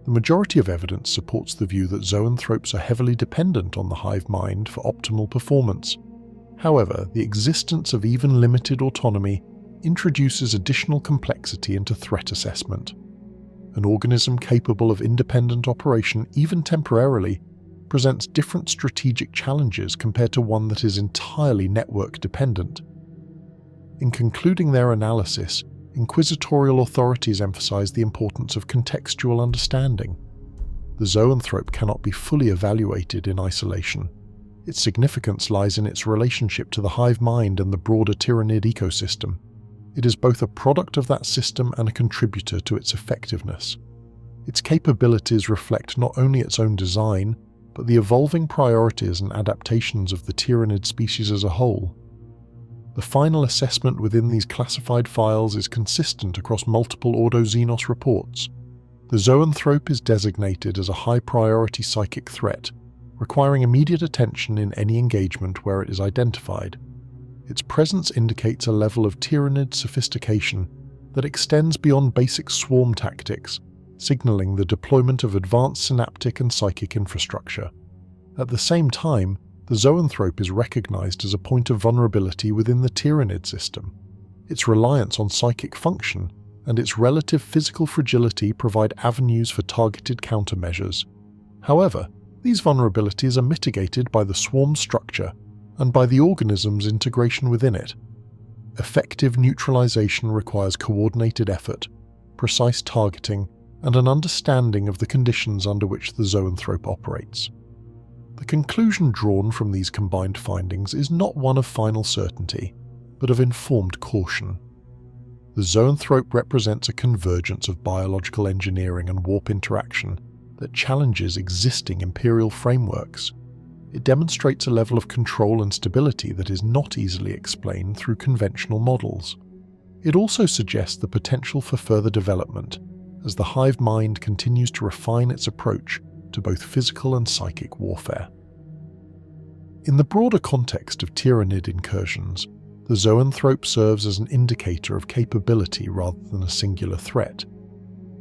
The majority of evidence supports the view that Zoanthropes are heavily dependent on the Hive Mind for optimal performance. However, the existence of even limited autonomy introduces additional complexity into threat assessment. An organism capable of independent operation, even temporarily, presents different strategic challenges compared to one that is entirely network-dependent. In concluding their analysis, inquisitorial authorities emphasize the importance of contextual understanding. The Zoanthrope cannot be fully evaluated in isolation. Its significance lies in its relationship to the Hive Mind and the broader Tyranid ecosystem. It is both a product of that system and a contributor to its effectiveness. Its capabilities reflect not only its own design, but the evolving priorities and adaptations of the Tyranid species as a whole. The final assessment within these classified files is consistent across multiple Ordo-Xenos reports. The Zoanthrope is designated as a high-priority psychic threat, requiring immediate attention in any engagement where it is identified. Its presence indicates a level of Tyranid sophistication that extends beyond basic swarm tactics, signaling the deployment of advanced synaptic and psychic infrastructure. At the same time, the Zoanthrope is recognized as a point of vulnerability within the Tyranid system. Its reliance on psychic function and its relative physical fragility provide avenues for targeted countermeasures. However, these vulnerabilities are mitigated by the swarm structure and by the organism's integration within it. Effective neutralization requires coordinated effort, precise targeting, and an understanding of the conditions under which the Zoanthrope operates. The conclusion drawn from these combined findings is not one of final certainty, but of informed caution. The Zoanthrope represents a convergence of biological engineering and warp interaction that challenges existing imperial frameworks. It demonstrates a level of control and stability that is not easily explained through conventional models. It also suggests the potential for further development, as the Hive Mind continues to refine its approach to both physical and psychic warfare. In the broader context of Tyranid incursions, the Zoanthrope serves as an indicator of capability rather than a singular threat.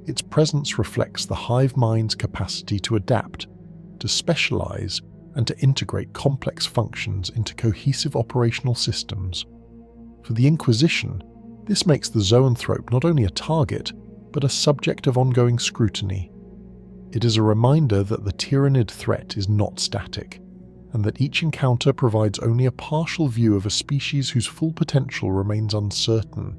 Its presence reflects the Hive Mind's capacity to adapt, to specialize, and to integrate complex functions into cohesive operational systems. For the Inquisition, this makes the Zoanthrope not only a target, but a subject of ongoing scrutiny. It is a reminder that the Tyranid threat is not static, and that each encounter provides only a partial view of a species whose full potential remains uncertain.